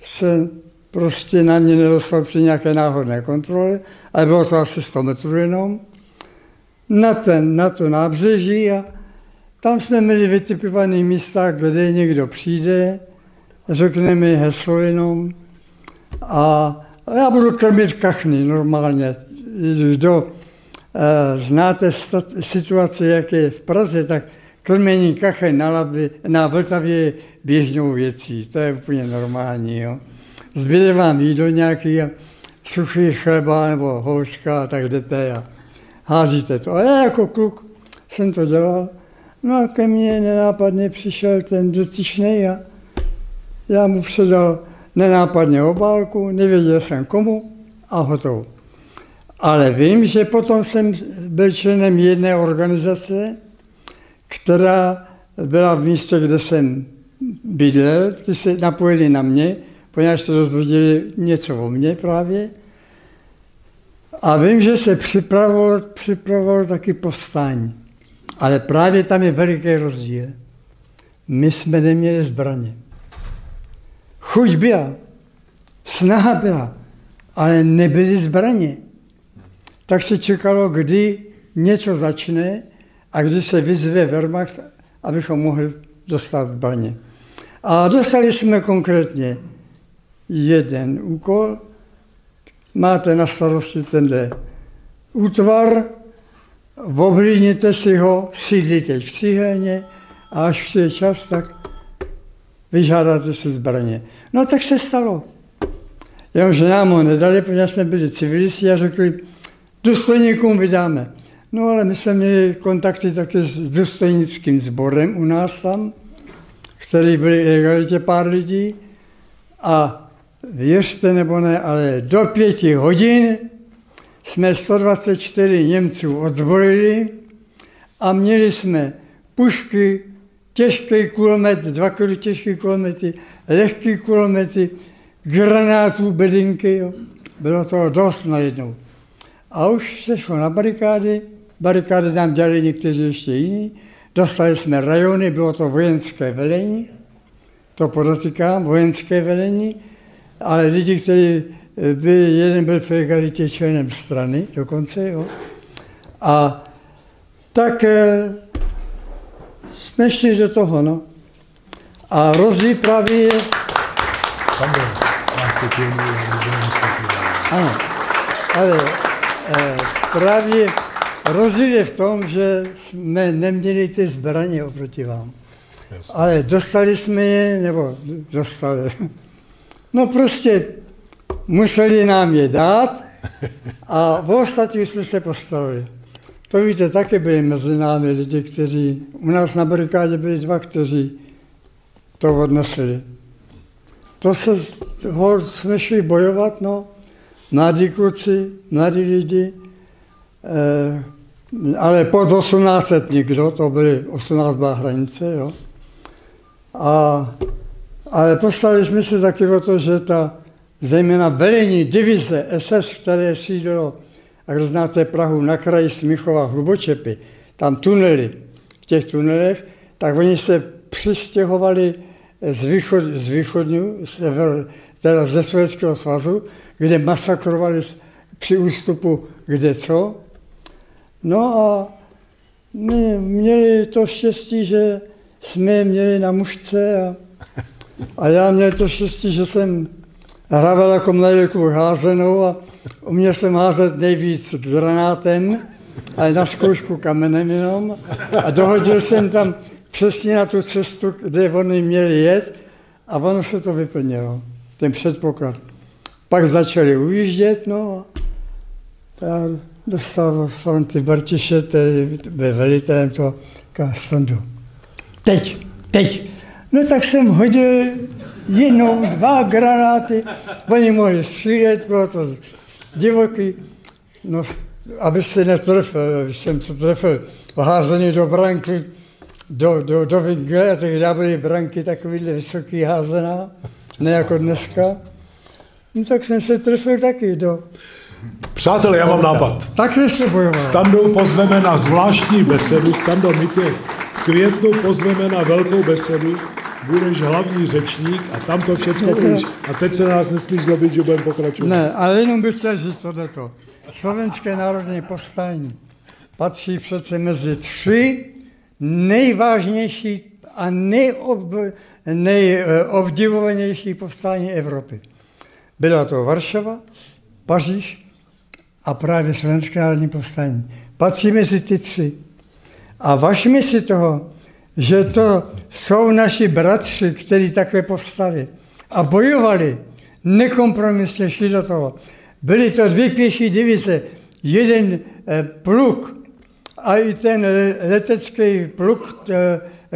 se prostě na mě nedostal při nějaké náhodné kontrole, ale bylo to asi 100 metrů jenom, na to nábřeží a tam jsme měli vytipované místa, kde někdo přijde, řekne mi heslo jenom a A já budu krmit kachny normálně. Kdo znáte situaci, jak je v Praze, tak krmení kachen na Vltavě je běžnou věcí. To je úplně normální. Jo. Zbyde vám jídlo nějaký suchý chleba nebo houska a tak jdete a házíte to. A já jako kluk jsem to dělal. No a ke mně nenápadně přišel ten dotyčnej a já mu předal nenápadně obálku, nevěděl jsem komu a hotovo. Ale vím, že potom jsem byl členem jedné organizace, která byla v místě, kde jsem bydlel. Ty se napojili na mě, poněvadž se dozvěděli něco o mně právě. A vím, že se připravovalo taky povstání. Ale právě tam je veliký rozdíl. My jsme neměli zbraně. Chuť byla, snaha byla, ale nebyly zbraně. Tak se čekalo, kdy něco začne a kdy se vyzve Wehrmacht, abychom mohli dostat zbraně. A dostali jsme konkrétně jeden úkol. Máte na starosti tenhle útvar, oblídněte si ho, sídlíte v cihelně a až přijde čas, tak vyžádáte si zbraně. No tak se stalo. Jenomže nám ho nedali, protože jsme byli civilisti a řekli, důstojníkům vydáme. No ale my jsme měli kontakty taky s důstojnickým sborem u nás tam, který byli ilegalitě pár lidí a věřte nebo ne, ale do 5 hodin jsme 124 Němců odzbrojili a měli jsme pušky, těžký kulomet, 2 kg těžký kulomety, lehký kulomety, granátů, bedinky, jo. Bylo toho dost najednou. A už se šlo na barikády, barikády nám dělali někteří ještě jiní, dostali jsme rajony, bylo to vojenské velení, to podotýkám, vojenské velení, ale lidi, kteří byli, jeden byl v egalitě členem strany dokonce, jo. A tak jsme šli do toho, no. A rozdíl právě je... Ano, ale právě rozdíl je v tom, že jsme neměli ty zbraně oproti vám. Jasně. Ale dostali jsme je, nebo dostali. No prostě museli nám je dát a v ostatní jsme se postarali. To víte, taky byli mezi námi lidi, kteří, u nás na barikádě byli 2, kteří to odnesli. To jsme šli bojovat, no, mladí kluci, mladí lidi, ale pod 18 nikdo, to byly 18 byla hranice, jo. Ale postarali jsme se taky o to, že ta zejména velení divize SS, které sídlilo, a kdo znáte Prahu, na kraji Smíchova, Hlubočepy, tam tunely, v těch tunelech, tak oni se přistěhovali z východní, teda ze Sovětského svazu, kde masakrovali při ústupu kde co. No a my měli to štěstí, že jsme je měli na mušce a já měl to štěstí, že jsem hrával jako mladý kluk házenou a uměl jsem házet nejvíc granátem, ale na zkoušku kamenem jenom. A dohodil jsem tam přesně na tu cestu, kde oni měli jet a ono se to vyplnilo, ten předpoklad. Pak začali ujíždět, no a já dostal od fronty Bartiše, který byl velitelem toho Standu. Teď. No tak jsem hodil 1, 2 granáty, oni mohli střílet, bylo to divoký, no aby se netrefil, když jsem se trefil házení do branky, do vingle, a tehdy byly branky takovýhle vysoký házená, ne jako dneska. No tak jsem se trefil taky do... Přátelé, já mám nápad. Takhle se bojoval. Standou pozveme na zvláštní besedu. Stando, my tě v květnu pozveme na velkou besedu. Budeš hlavní řečník a tam to všechno budeš. A teď se nás nesmíš zlobit, že budeme pokračovat. Ne, ale jenom bych chtěl říct tohleto. Slovenské národní povstání patří přece mezi 3 nejvážnější a nejobdivovanější povstání Evropy. Byla to Varšava, Paříž a právě Slovenské národní povstání. Patří mezi ty tři. A važme si toho, že to jsou naši bratři, kteří takhle povstali a bojovali, nekompromisně šli do toho. Byly to 2 pěší divize, 1 pluk a i ten letecký pluk,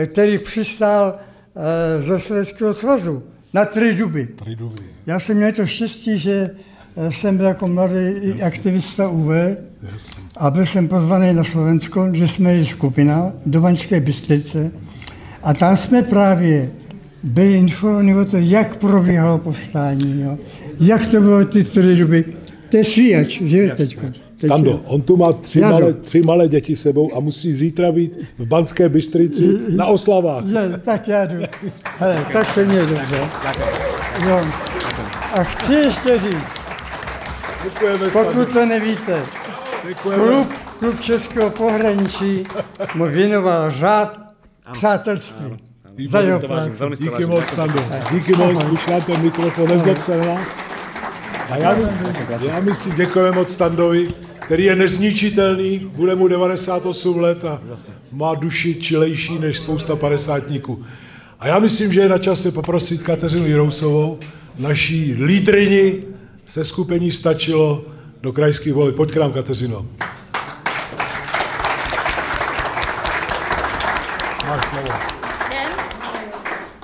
který přistál ze Sovětského svazu na Triduby. Já jsem měl to štěstí, že jsem byl jako mladý aktivista UV a byl jsem pozvaný na Slovensko, že jsme jeli skupina do Banské Bystrice a tam jsme právě byli informovaní o to, jak probíhalo povstání, jo. Jak to bylo ty Triduby. To je svíjač, že teďko. Stando, on tu má 3 malé děti sebou a musí zítra být v Banské Bystrici na oslavách. Tak já jdu. Hele, tak se mě dobře. Jo. A chci ještě říct, pokud to nevíte, klub Českého pohraničí mu věnoval řád přátelství. Za jeho práci. Díky moc, Stando. Díky moc, už nám ten mikrofon, nezlob se na nás. A já myslím, děkujeme moc Standovi, který je nezničitelný, bude mu 98 let a má duši čilejší než spousta padesátníků. A já myslím, že je na čase poprosit Kateřinu Jirousovou, naší lídryni se skupení Stačilo do krajských voleb. Pojď k nám, Kateřino. Máš slovo.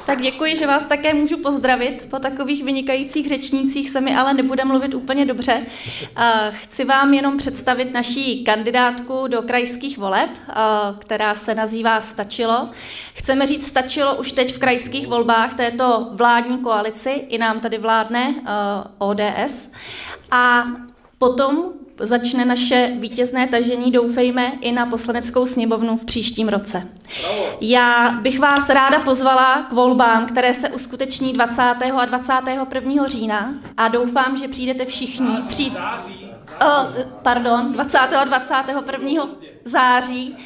Tak děkuji, že vás také můžu pozdravit. Po takových vynikajících řečnících se mi ale nebude mluvit úplně dobře. Chci vám jenom představit naší kandidátku do krajských voleb, která se nazývá Stačilo. Chceme říct Stačilo už teď v krajských volbách této vládní koalici, i nám tady vládne ODS. A potom začne naše vítězné tažení, doufejme, i na Poslaneckou sněmovnu v příštím roce. Já bych vás ráda pozvala k volbám, které se uskuteční 20. a 21. října a doufám, že přijdete všichni. 20. a 21. září.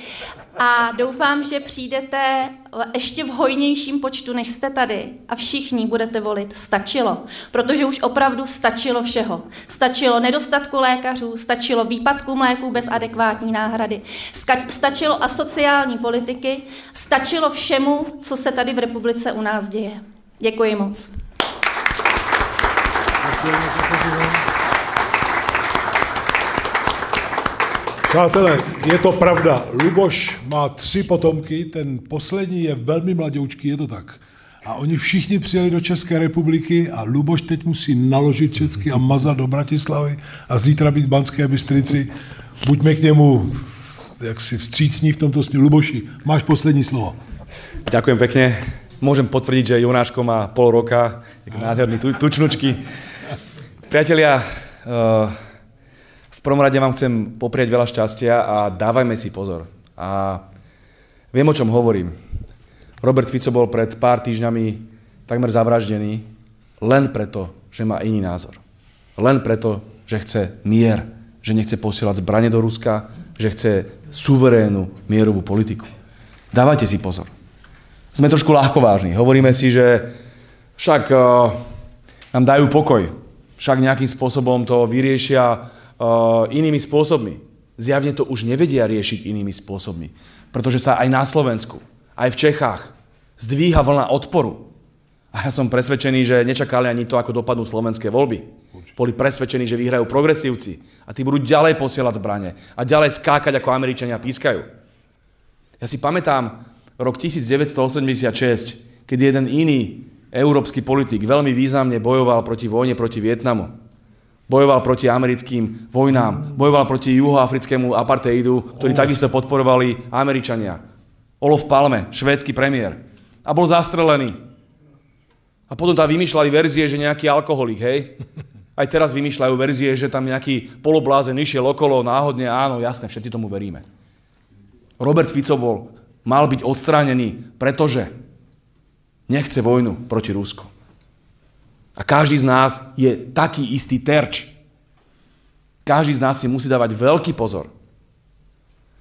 A doufám, že přijdete ještě v hojnějším počtu, než jste tady a všichni budete volit Stačilo, protože už opravdu stačilo všeho. Stačilo nedostatku lékařů, stačilo výpadku léků bez adekvátní náhrady, stačilo asociální politiky, stačilo všemu, co se tady v republice u nás děje. Děkuji moc. Přátelé, je to pravda. Luboš má 3 potomky, ten poslední je velmi mladoučký, je to tak. A oni všichni přijeli do České republiky a Luboš teď musí naložit všechny a mazat do Bratislavy a zítra být v Banské Bystrici. Buďme k němu jaksi vstřícní v tomto směru. Luboši, máš poslední slovo. Ďakujem pekne. Môžem potvrdiť, že Jonáško má pol roka, nádherný tučnučky. Priatelia, v prvom rade vám chcem poprieť veľa šťastia a dávajme si pozor. A viem, o čom hovorím. Robert Fico bol pred pár týždňami takmer zavraždený len preto, že má iný názor. Len preto, že chce mier, že nechce posielať zbrane do Ruska, že chce suverénnu mierovú politiku. Dávajte si pozor. Sme trošku ľahkovážni. Hovoríme si, že však nám dajú pokoj. Však nejakým spôsobom to vyriešia inými spôsobmi. Zjavne to už nevedia riešiť inými spôsobmi, pretože sa aj na Slovensku, aj v Čechách zdvíha vlna odporu. A ja som presvedčený, že nečakali ani to, ako dopadnú slovenské voľby. Boli presvedčení, že vyhrajú progresívci a tí budú ďalej posielať zbrane a ďalej skákať, ako Američania pískajú. Ja si pamätám rok 1986, keď jeden iný európsky politik veľmi významne bojoval proti vojne proti Vietnamu. Bojoval proti americkým vojnám, bojoval proti juhoafrickému apartheidu, ktorý takisto podporovali Američania. Olof Palme, švédsky premiér. A bol zastrelený. A potom tam vymýšľali verzie, že nejaký alkoholik, hej? Aj teraz vymýšľajú verzie, že tam nejaký poloblázen išiel okolo náhodne. Áno, jasné, všetci tomu veríme. Robert Fico mal byť odstránený, pretože nechce vojnu proti Rusku. A každý z nás je taký istý terč. Každý z nás si musí dávať veľký pozor.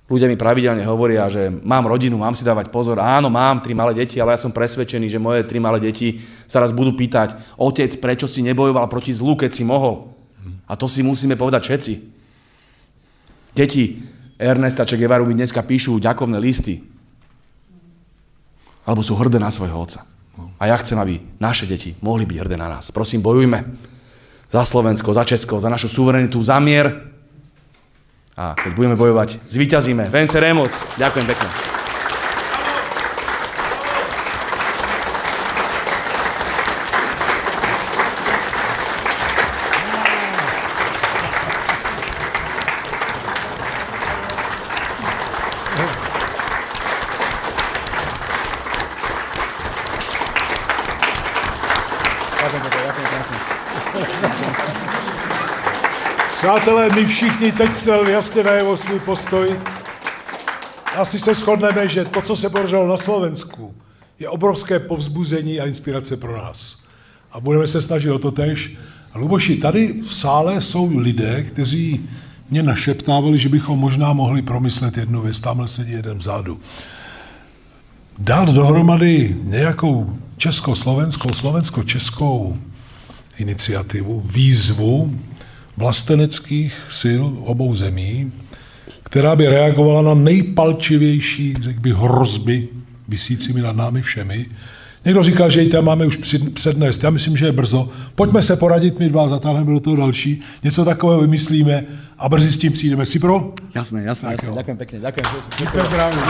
Ľudia mi pravidelne hovoria, že mám rodinu, mám si dávať pozor. Áno, mám 3 malé deti, ale ja som presvedčený, že moje 3 malé deti sa raz budú pýtať: otec, prečo si nebojoval proti zlu, keď si mohol? A to si musíme povedať všetci. Deti Ernesta Che Guevaru mi dneska píšu ďakovné listy. Alebo sú hrdé na svojho otca. A ja chcem, aby naše deti mohli byť hrdé na nás. Prosím, bojujme za Slovensko, za Česko, za našu suverenitu, za mier. A keď budeme bojovať, zvíťazíme. Venceremos. Ďakujem pekne. Přátelé, my všichni teď střelili jasně najevo svůj postoj. Asi se shodneme, že to, co se podařilo na Slovensku, je obrovské povzbuzení a inspirace pro nás. A budeme se snažit o to též. A Luboši, tady v sále jsou lidé, kteří mě našeptávali, že bychom možná mohli promyslet jednu věc. Tamhle sedí jeden vzadu. Dát dohromady nějakou československou, slovensko-českou iniciativu, výzvu vlasteneckých sil obou zemí, která by reagovala na nejpalčivější, řekl bych, hrozby visícími nad námi všemi. Někdo říkal, že ji tam máme už přednést. Já myslím, že je brzo. Pojďme se poradit, my dva, zatáhneme do toho další. Něco takového vymyslíme a brzy s tím přijdeme. Si pro? Jasné. Ďakujem pekne. Děkujem krásně.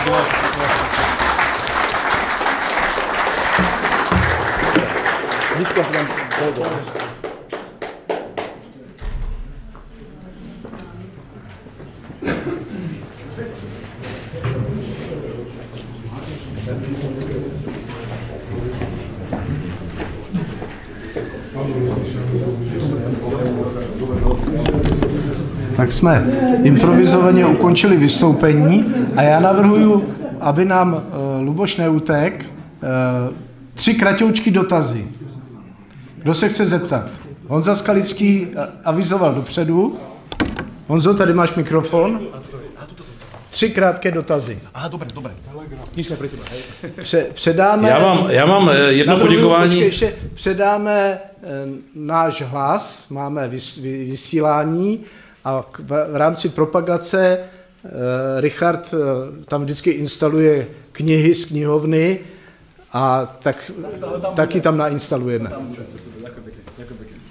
Tak jsme improvizovaně ukončili vystoupení a já navrhuji, aby nám Luboš neutek, 3 kratoučky dotazy. Kdo se chce zeptat? Honza Skalický avizoval dopředu. Honzo, tady máš mikrofon. 3 krátké dotazy. Aha, dobré. Předáme... Já mám jedno poděkování. Ještě předáme náš hlas, máme vysílání a v rámci propagace Richard tam vždycky instaluje knihy z knihovny a taky tam nainstalujeme.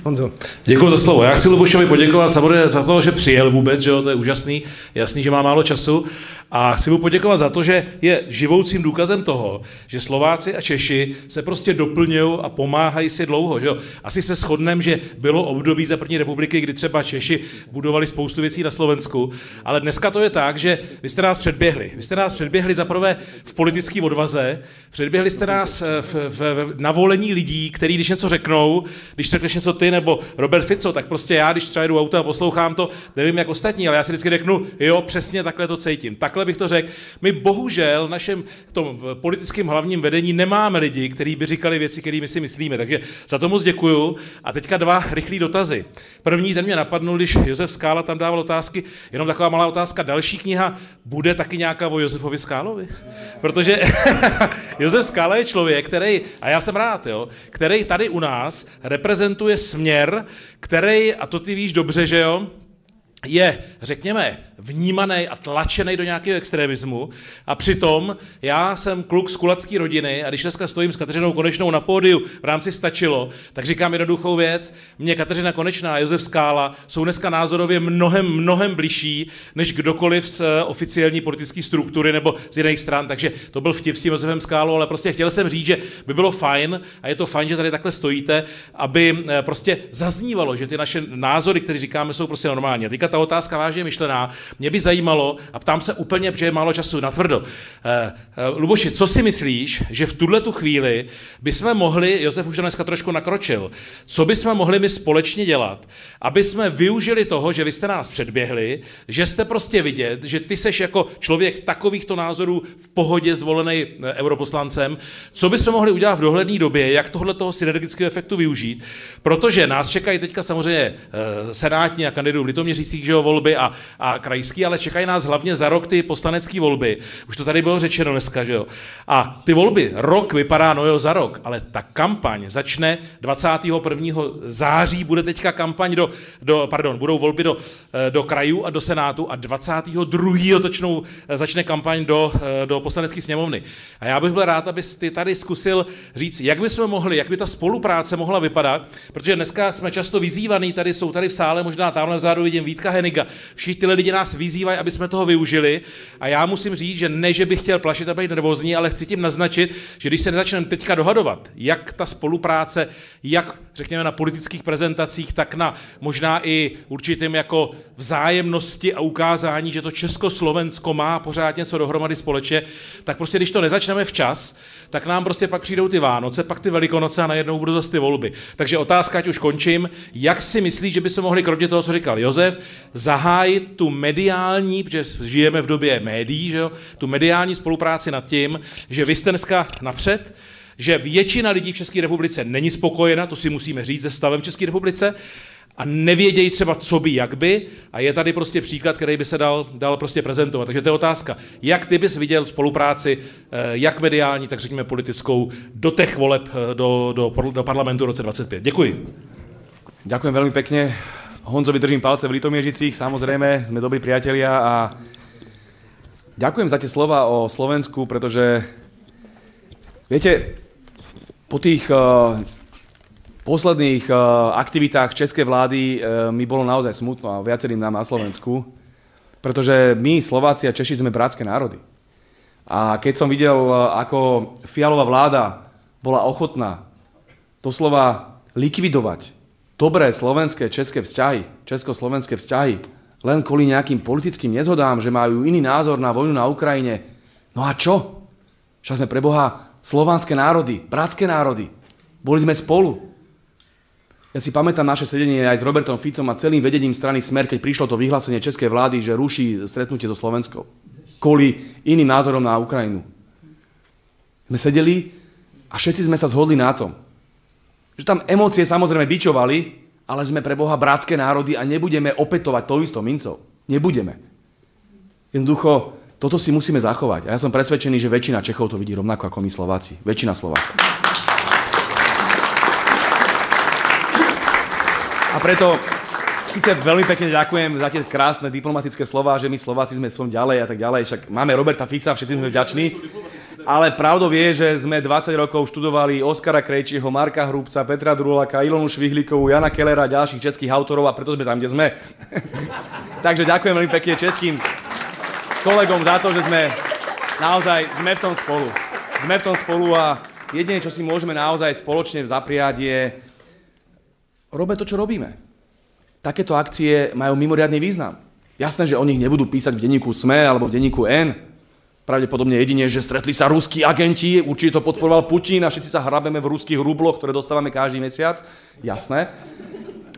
Honzo. Děkuji za slovo. Já chci Lubošovi poděkovat samozřejmě za to, že přijel vůbec, že jo, to je úžasný, jasný, že má málo času. A chci mu poděkovat za to, že je živoucím důkazem toho, že Slováci a Češi se prostě doplňují a pomáhají si dlouho. Že jo. Asi se shodneme, že bylo období za první republiky, kdy třeba Češi budovali spoustu věcí na Slovensku, ale dneska to je tak, že vy jste nás předběhli. Vy jste nás předběhli zaprvé v politické odvaze, předběhli jste nás v navolení lidí, kteří když něco řeknou, když řekneš něco ty nebo Robert Fico, tak prostě já, když třeba jdu autem a poslouchám to, nevím jak ostatní, ale já si vždycky řeknu, jo, přesně takhle to cítím. Takhle bych to řekl. My bohužel v našem tom politickém hlavním vedení nemáme lidi, kteří by říkali věci, které my si myslíme. Takže za to moc děkuju. A teďka 2 rychlé dotazy. První, ten mě napadnul, když Josef Skála tam dával otázky, jenom taková malá otázka. Další kniha bude taky nějaká o Josefovi Skálovi? Protože Josef Skála je člověk, který, a já jsem rád, jo, který tady u nás reprezentuje směr, který, a to ty víš dobře, že jo, je, řekněme, vnímaný a tlačený do nějakého extremismu a přitom já jsem kluk z kulacké rodiny a když dneska stojím s Kateřinou Konečnou na pódiu v rámci Stačilo, tak říkám jednoduchou věc, mě Kateřina Konečná a Josef Skála jsou dneska názorově mnohem bližší než kdokoliv z oficiální politické struktury nebo z jiných stran, takže to byl vtip s tím Josefem Skálou, ale prostě chtěl jsem říct, že by bylo fajn a je to fajn, že tady takhle stojíte, aby prostě zaznívalo, že ty naše názory, které říkáme, jsou prostě normální. A teďka ta otázka vážně myšlená. Mě by zajímalo, a ptám se úplně, protože je málo času, natvrdo. Luboši, co si myslíš, že v tuhletu chvíli bychom mohli, Josef už dneska trošku nakročil, co bychom mohli my společně dělat, aby jsme využili toho, že vy jste nás předběhli, že jste prostě vidět, že ty seš jako člověk takovýchto názorů v pohodě zvolený europoslancem, co bychom mohli udělat v dohledné době, jak tohletoho synergického efektu využít, protože nás čekají teďka samozřejmě senátní a kandidují v Litoměřicích, že jo, volby a krajské krajský, ale čekají nás hlavně za rok ty poslanecké volby. Už to tady bylo řečeno dneska, že jo. A ty volby, rok vypadá, no jo, za rok, ale ta kampaň začne 21. září, bude teďka kampaň budou volby do krajů a do Senátu a 22. začne kampaň do poslanecké sněmovny. A já bych byl rád, abys ty tady zkusil říct, jak by ta spolupráce mohla vypadat, protože dneska jsme často vyzývaný, jsou tady v sále, možná tamhle vzadu vidím Vítka Heniga. Všichni tyhle lidi nás vyzývají, aby jsme toho využili. A já musím říct, že ne, že bych chtěl plašit a být nervózní, ale chci tím naznačit, že když se nezačneme teďka dohadovat, jak ta spolupráce, jak řekněme na politických prezentacích, tak na možná i určitým jako vzájemnosti a ukázání, že to Československo má pořád něco dohromady společně, tak prostě když to nezačneme včas, tak nám prostě pak přijdou ty Vánoce, pak ty Velikonoce a najednou budou zase ty volby. Takže otázka, ať už končím, jak si myslíš, že by se mohli kromě toho, co říkal Josef, zahájit tu mediální, protože žijeme v době médií, že jo, tu mediální spolupráci nad tím, že vy jste dneska napřed, že většina lidí v České republice není spokojena, to si musíme říct, se stavem v České republice, a nevědějí třeba, co by, jak by, a je tady prostě příklad, který by se dal prostě prezentovat. Takže to je otázka, jak ty bys viděl spolupráci, jak mediální, tak řekněme politickou, do těch voleb do parlamentu v roce 2025. Děkuji. Ďakujem veľmi pekne. Honzovi držím palce v Litomiežicích, samozrejme, sme dobrí priatelia a ďakujem za tie slova o Slovensku, pretože viete, po tých posledných aktivitách českej vlády mi bolo naozaj smutno a viacerým nám na Slovensku, pretože my, Slováci a Češi, sme bratské národy. A keď som videl, ako Fialová vláda bola ochotná doslova likvidovať dobré slovenské, české vzťahy, československé vzťahy, len kvôli nejakým politickým nezhodám, že majú iný názor na vojnu na Ukrajine, no a čo? Však sme pre Boha slovanské národy, bratské národy. Boli sme spolu. Ja si pamätám naše sedenie aj s Robertom Ficom a celým vedením strany Smer, keď prišlo to vyhlásenie českej vlády, že ruší stretnutie so Slovenskou kvôli iným názorom na Ukrajinu. Sme sedeli a všetci sme sa zhodli na tom, že tam emócie samozrejme bičovali, ale sme pre Boha bratské národy a nebudeme opätovať tou istou mincov. Nebudeme. Jednoducho, toto si musíme zachovať. A ja som presvedčený, že väčšina Čechov to vidí rovnako ako my Slováci. Väčšina Slovákov. A preto síce veľmi pekne ďakujem za tie krásne diplomatické slová, že my Slováci sme v tom ďalej a tak ďalej. Však máme Roberta Fica, všetci sme vďační. Ale pravdou je, že sme 20 rokov študovali Oskara Krejčího, Marka Hrubca, Petra Drulaka, Ilonu Švihlíkovú, Jana Kellera a ďalších českých autorov a preto sme tam, kde sme. Takže ďakujem veľmi pekne českým kolegom za to, že sme v tom spolu. Sme v tom spolu a jedine, čo si môžeme naozaj spoločne zapriať je robiť to, čo robíme. Takéto akcie majú mimoriadny význam. Jasné, že o nich nebudú písať v denníku SME alebo v denníku N. Pravdepodobne jedine, že stretli sa ruskí agenti, určite to podporoval Putin a všetci sa hrabeme v ruských rubloch, ktoré dostávame každý mesiac. Jasné.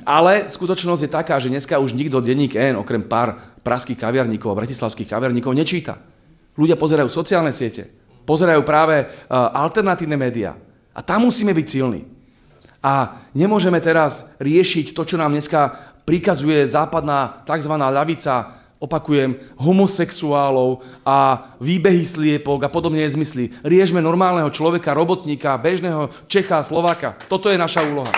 Ale skutočnosť je taká, že dneska už nikto denník N, okrem pár pražských kaviarníkov a bratislavských kaviarníkov, nečíta. Ľudia pozerajú sociálne siete, pozerajú práve alternatívne médiá. A tam musíme byť silní. A nemôžeme teraz riešiť to, čo nám dneska prikazuje západná tzv. Ľavica, opakujem, homosexuálov a výbehy sliepok a podobne nezmysly. Riešme normálneho človeka, robotníka, bežného Čecha, Slováka. Toto je naša úloha.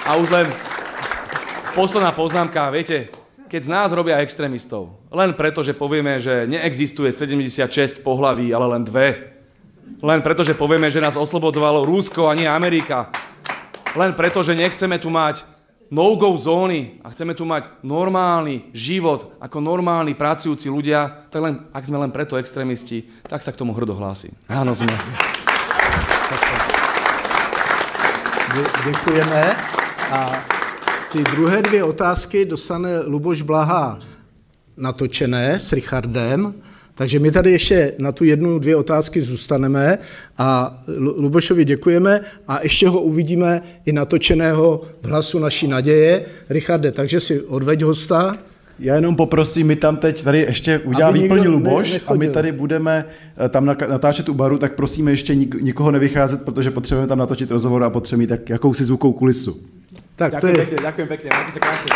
A už len posledná poznámka, viete, keď z nás robia extrémistov, len preto, že povieme, že neexistuje 76 pohlaví, ale len 2. Len preto, že povieme, že nás oslobodzovalo Rusko a nie Amerika. Len preto, že nechceme tu mať no-go zóny a chceme tu mať normálny život ako normálni pracujúci ľudia, tak len, ak sme len preto extrémisti, tak sa k tomu hrdo hlásim. Áno, sme. Děkujeme. A ty druhé dvě otázky dostane Luboš Blaha natočené s Richardem, takže my tady ještě na tu jednu, dvě otázky zůstaneme a Lubošovi děkujeme a ještě ho uvidíme i natočeného v Hlasu naší naděje. Richarde, takže si odveď hosta. Já jenom poprosím, my tam teď tady ještě udělá výplň Luboš a my tady budeme tam natáčet u baru, tak prosíme ještě nikoho nevycházet, protože potřebujeme tam natočit rozhovor a potřebujeme mít tak jakousi zvukovou kulisu. Tak to je... Ďakujem pekne, máte sa krásne.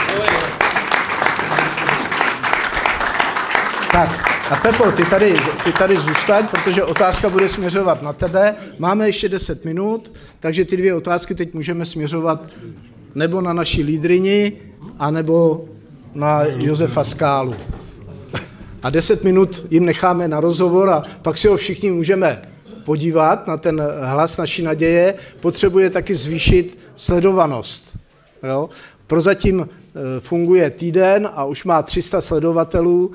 Tak a Pepo, ty tady zůstaň, protože otázka bude směřovat na tebe. Máme ještě 10 minut, takže ty 2 otázky teď můžeme směřovat nebo na naši lídrini, anebo na Josefa Skálu. A 10 minut jim necháme na rozhovor a pak si ho všichni můžeme podívat na ten hlas naší naděje. Potřebuje taky zvýšit sledovanost. Jo? Prozatím funguje týden a už má 300 sledovatelů,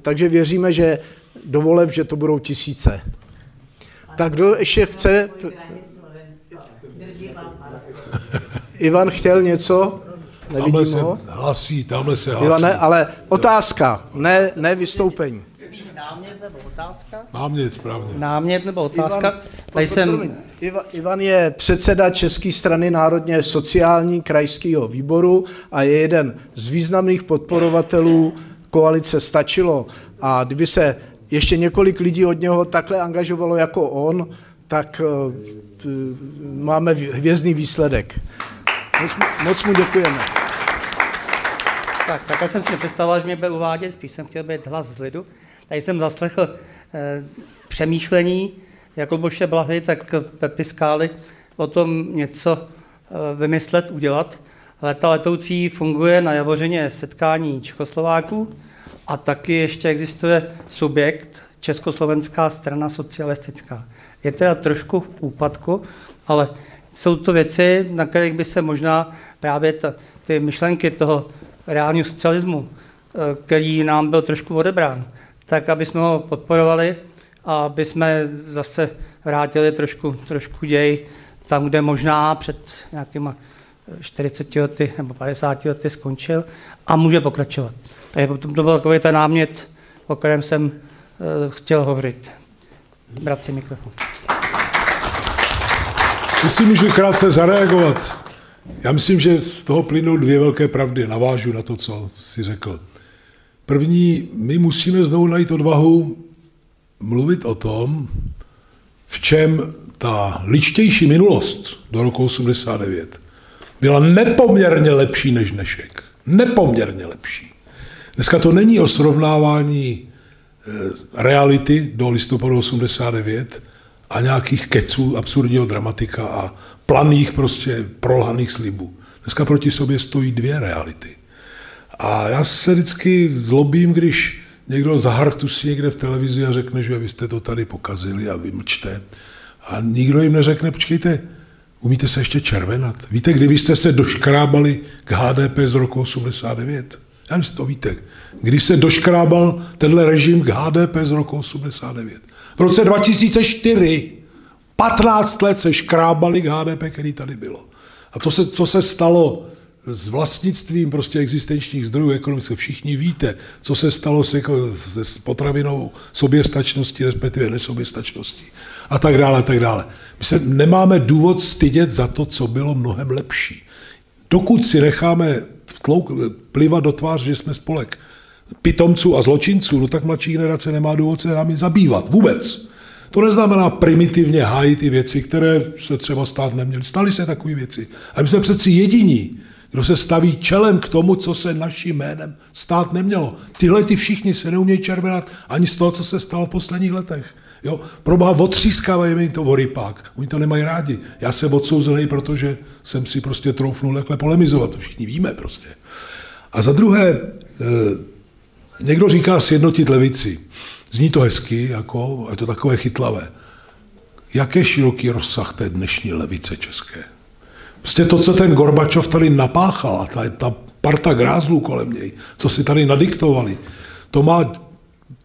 takže věříme, že do voleb, že to budou tisíce. Tak kdo ještě chce? Ivan chtěl něco? Nevidím ho. Tamhle se hlasí. Ivane, ale otázka, ne vystoupení. Námět nebo otázka? Námět, správně. Námět nebo otázka? Ivan je předseda České strany národně sociální krajského výboru a je jeden z významných podporovatelů koalice Stačilo. A kdyby se ještě několik lidí od něho takhle angažovalo jako on, tak máme hvězdný výsledek. Moc mu děkujeme. Tak já jsem si nepředstavoval, že mě bude uvádět, spíš jsem chtěl být hlas z lidu. Tady jsem zaslechl přemýšlení jak Luboše Blahy, tak Pepy Skály o tom něco vymyslet, udělat. Léta letoucí funguje na Javořině setkání Čechoslováků a taky ještě existuje subjekt Československá strana socialistická. Je teda trošku v úpadku, ale jsou to věci, na kterých by se možná právě ty myšlenky toho reálního socialismu, který nám byl trošku odebrán, tak aby jsme ho podporovali a aby jsme zase vrátili trošku děj tam, kde možná před nějakýma 40 lety nebo 50 lety skončil a může pokračovat. Takže to byl takový ten námět, o kterém jsem chtěl hovořit. Brat si mikrofon. Jestli můžu krátce zareagovat. Já myslím, že z toho plynou 2 velké pravdy. Navážu na to, co jsi řekl. První, my musíme znovu najít odvahu mluvit o tom, v čem ta ličtější minulost do roku 89 byla nepoměrně lepší než dnešek. Nepoměrně lepší. Dneska to není o srovnávání reality do listopadu 89 a nějakých keců, absurdního dramatika a planých prostě prolhaných slibů. Dneska proti sobě stojí 2 reality. A já se vždycky zlobím, když někdo zahartusí někde v televizi a řekne, že vy jste to tady pokazili a vy mlčte. A nikdo jim neřekne, počkejte, umíte se ještě červenat? Víte, kdy vy jste se doškrábali k HDP z roku 89? Já nevím, to víte. Když se doškrábal tenhle režim k HDP z roku 89. V roce 2004 15 let se škrábali k HDP, který tady bylo. A to, co se stalo s vlastnictvím prostě existenčních zdrojů ekonomické, všichni víte, co se stalo s potravinovou soběstačností, respektive nesoběstačností a tak dále, a tak dále. My se nemáme důvod stydět za to, co bylo mnohem lepší. Dokud si necháme plivat do tváře, že jsme spolek pitomců a zločinců, no tak mladší generace nemá důvod se námi zabývat. Vůbec. To neznamená primitivně hájit ty věci, které se třeba stát neměly. Staly se takové věci. A my jsme přeci jediní, kdo se staví čelem k tomu, co se naším jménem stát nemělo. Tyhle ty všichni se neumějí červenat ani z toho, co se stalo v posledních letech. Jo, proboha, odtřískávají mi to o rypák. Oni to nemají rádi. Já jsem odsouzený, protože jsem si prostě troufnul takhle polemizovat. To všichni víme prostě. A za druhé, někdo říká sjednotit levici. Zní to hezky, jako, je to takové chytlavé. Jak je široký rozsah té dnešní levice české? Prostě to, co ten Gorbačov tady napáchal, ta parta grázlů kolem něj, co si tady nadiktovali, to má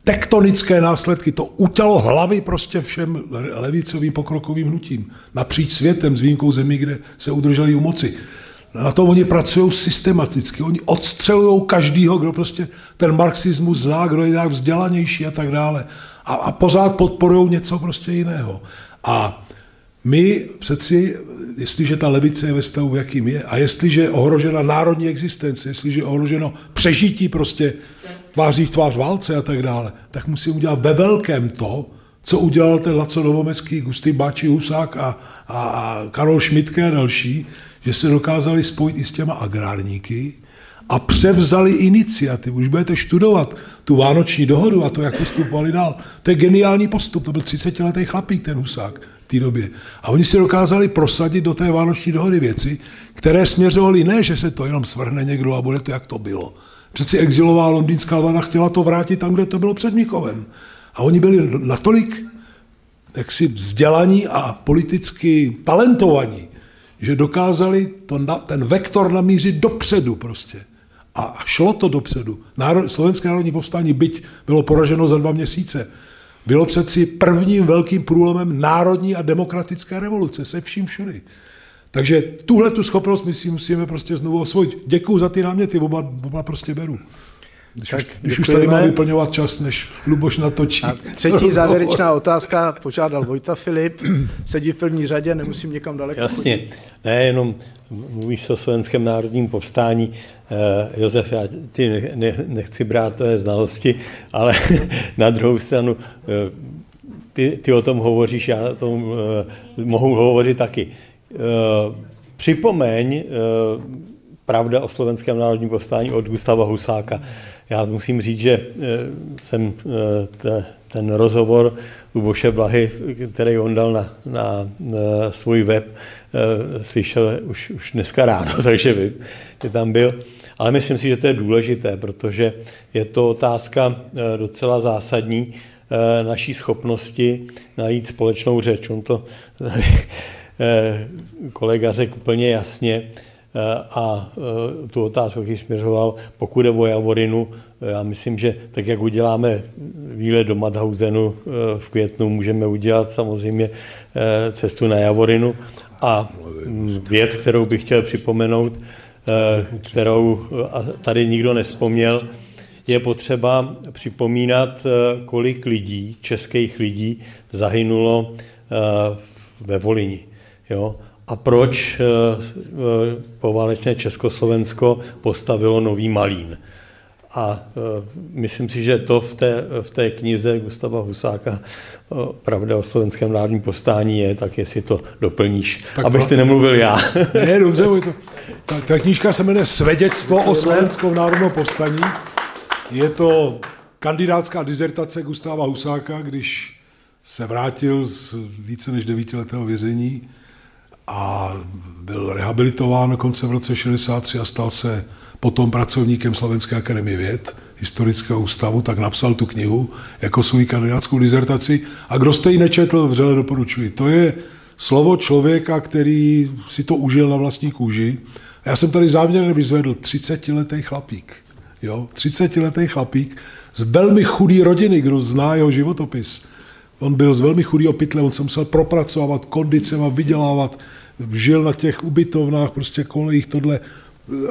tektonické následky, to utělo hlavy prostě všem levicovým pokrokovým hnutím. Napříč světem, s výjimkou zemí, kde se udrželi u moci. Na to oni pracují systematicky, oni odstřelují každýho, kdo prostě ten marxismus zná, kdo je nějak vzdělanější a tak dále. A pořád podporují něco prostě jiného. A my přeci, jestliže ta levice je ve stavu, jakým je, a jestliže je ohrožena národní existence, jestliže je ohroženo přežití prostě tváří v tvář válce a tak dále, tak musí udělat ve velkém to, co udělal ten Laco Novomeský, Gusty Báči Husák a Karol Šmitke a další, že se dokázali spojit i s těma agrárníky a převzali iniciativu. Už budete studovat tu vánoční dohodu a to, jak postupovali dál. To je geniální postup, to byl 30letý chlapík, ten Husák v té době. A oni si dokázali prosadit do té vánoční dohody věci, které směřovaly ne, že se to jenom svrhne někdo a bude to, jak to bylo. Přeci exilová londýnská vláda chtěla to vrátit tam, kde to bylo před Mnichovem. A oni byli natolik jaksi vzdělaní a politicky talentovaní, že dokázali ten vektor namířit dopředu prostě. A šlo to dopředu. Slovenské národní povstání, byť bylo poraženo za 2 měsíce, bylo přeci prvním velkým průlomem národní a demokratické revoluce se vším všudy. Takže tuhle tu schopnost my si musíme prostě znovu osvojit. Děkuju za ty náměty, oba prostě beru. Když už tady má vyplňovat čas, než Luboš natočí. A třetí závěrečná otázka požádal Vojta Filip. Sedí v první řadě, nemusím někam daleko. Jasně, ne, jenom mluvíš o Slovenském národním povstání. Josef, já ti nechci brát tvé znalosti, ale na druhou stranu ty o tom hovoříš, já o tom mohu hovořit taky. Připomeň Pravda o Slovenském národním povstání od Gustáva Husáka. Já musím říct, že jsem ten rozhovor Luboše Blahy, který on dal na svůj web, slyšel už dneska ráno, takže vím, že tam byl. Ale myslím si, že to je důležité, protože je to otázka docela zásadní naší schopnosti najít společnou řeč. On to kolega řekl úplně jasně a tu otázku směřoval, pokud jde o Javorinu, já myslím, že tak, jak uděláme výlet do Mauthausenu v květnu, můžeme udělat samozřejmě cestu na Javorinu. A věc, kterou bych chtěl připomenout, kterou tady nikdo nevzpomněl, je potřeba připomínat, kolik lidí, českých lidí, zahynulo ve Volyni. Jo? A proč poválečné Československo postavilo Nový Malín. A myslím si, že to v té knize Gustáva Husáka Pravda o Slovenském národním povstání je, tak jestli to doplníš, tak abych ty nemluvil já. Ne, dobře, ta knížka se jmenuje Svědectvo o Slovenském národním povstání. Je to kandidátská dizertace Gustáva Husáka, když se vrátil z více než 9letého vězení a byl rehabilitován koncem v roce 63 a stal se potom pracovníkem Slovenské akademie věd, historického ústavu, tak napsal tu knihu jako svou kandidátskou dizertaci. A kdo jste ji nečetl, vřele doporučuji. To je slovo člověka, který si to užil na vlastní kůži. Já jsem tady záměrně vyzvedl 30letý chlapík. Jo? 30letý chlapík z velmi chudý rodiny, kdo zná jeho životopis. On byl z velmi chudého pytle, on se musel propracovat kondicema, vydělávat, žil na těch ubytovnách, prostě kolejích, tohle,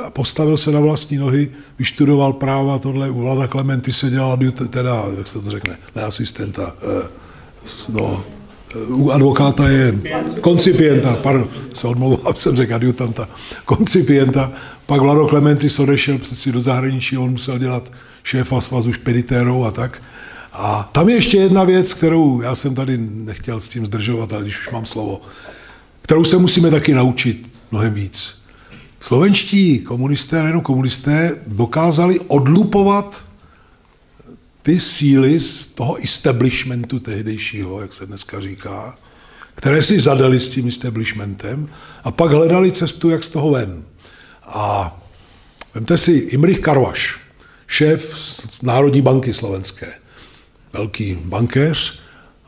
a postavil se na vlastní nohy, vyštudoval práva, tohle, u Vlada Klementy se dělal, teda, jak se to řekne, ne asistenta, u advokáta je koncipienta, pardon, se odmlouvám, jsem řekl adjutanta, koncipienta, pak Vlado Klementy se odešel přeci do zahraničí, on musel dělat šéfa svazu špeditérů a tak. A tam je ještě jedna věc, kterou já jsem tady nechtěl s tím zdržovat, ale když už mám slovo, kterou se musíme taky naučit mnohem víc. Slovenští komunisté, nejenom komunisté, dokázali odlupovat ty síly z toho establishmentu tehdejšího, jak se dneska říká, které si zadali s tím establishmentem a pak hledali cestu, jak z toho ven. A vemte si Imrich Karvaš, šéf Národní banky slovenské, velký bankéř,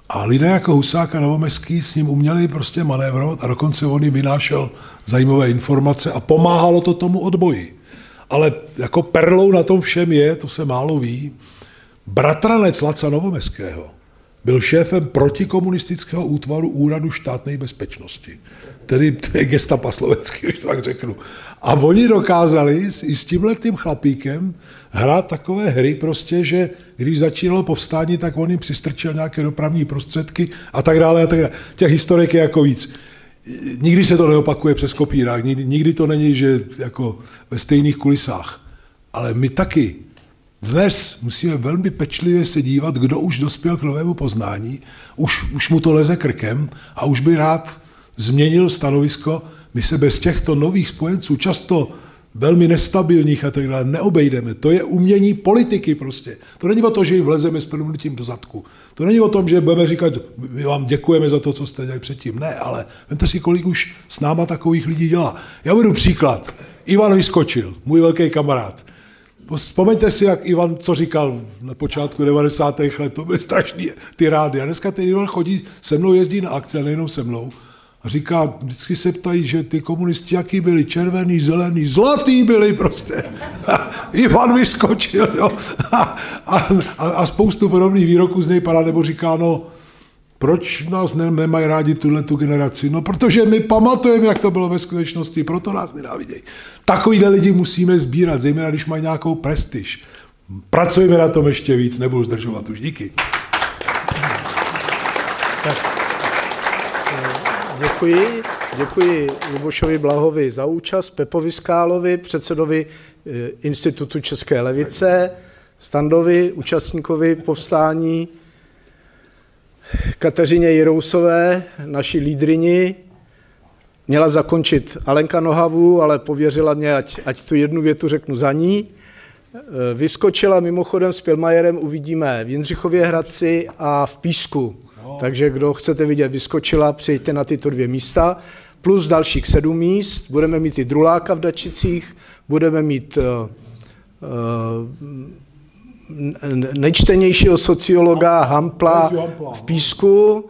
a lidé jako Husák a Novomeský s ním uměli prostě manévrovat a dokonce on jim vynášel zajímavé informace a pomáhalo to tomu odboji. Ale jako perlou na tom všem je, to se málo ví, bratranec Laca Novomeského byl šéfem protikomunistického útvaru Úradu štátnej bezpečnosti. Tedy to je gestapa slovenský, když to tak řeknu. A oni dokázali i s tímhletým chlapíkem hrát takové hry prostě, že když začínalo povstání, tak on jim přistrčil nějaké dopravní prostředky a tak dále a tak dále. Těch historik je jako víc. Nikdy se to neopakuje přes kopírák, nikdy to není, že jako ve stejných kulisách. Ale my taky dnes musíme velmi pečlivě se dívat, kdo už dospěl k novému poznání, už mu to leze krkem a už by rád změnil stanovisko. My se bez těchto nových spojenců často velmi nestabilních a tak dále, neobejdeme. To je umění politiky prostě. To není o tom, že jim vlezeme s plnutím do zadku. To není o tom, že budeme říkat, my vám děkujeme za to, co jste dělali předtím. Ne, ale vemte si, kolik už s náma takových lidí dělá. Já budu příklad. Ivan Vyskočil, můj velký kamarád. Vzpomeňte si, jak Ivan, co říkal na počátku 90. let, to byly strašný ty rády. A dneska ten Ivan chodí se mnou, jezdí na akce, nejenom se mnou. A říká, vždycky se ptají, že ty komunisti jaký byli, červený, zelený, zlatý byli prostě. Ivan Vyskočil, jo. A spoustu podobných výroků z něj padá, nebo říká, no, proč nás nemají rádi tu generaci? No, protože my pamatujeme, jak to bylo ve skutečnosti, proto nás nenávidějí. Takovýhle lidi musíme sbírat, zejména když mají nějakou prestiž. Pracujeme na tom ještě víc, nebudu zdržovat už, díky. Děkuji Lubošovi Blahovi za účast, Pepovi Skálovi, předsedovi Institutu České levice, Standovi, účastníkovi povstání, Kateřině Jirousové, naší lídrini. Měla zakončit Alenka Nohavů, ale pověřila mě, ať tu jednu větu řeknu za ní. Vyskočila mimochodem s Pilmajerem, uvidíme v Jindřichově Hradci a v Písku. Takže kdo chcete vidět Vyskočila, přijďte na tyto 2 místa. Plus dalších 7 míst. Budeme mít i Druláka v Dačicích, budeme mít nejčtenějšího sociologa Hampla v Písku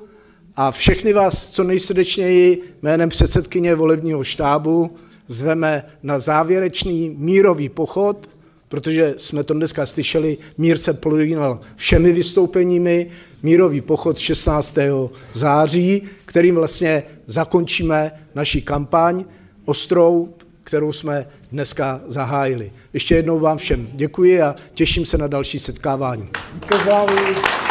a všechny vás co nejsrdečněji jménem předsedkyně volebního štábu zveme na závěrečný mírový pochod, protože jsme to dneska slyšeli, mír se prolínal všemi vystoupeními, mírový pochod 16. září, kterým vlastně zakončíme naši kampaň ostrou, kterou jsme dneska zahájili. Ještě jednou vám všem děkuji a těším se na další setkávání. Díky zdraví.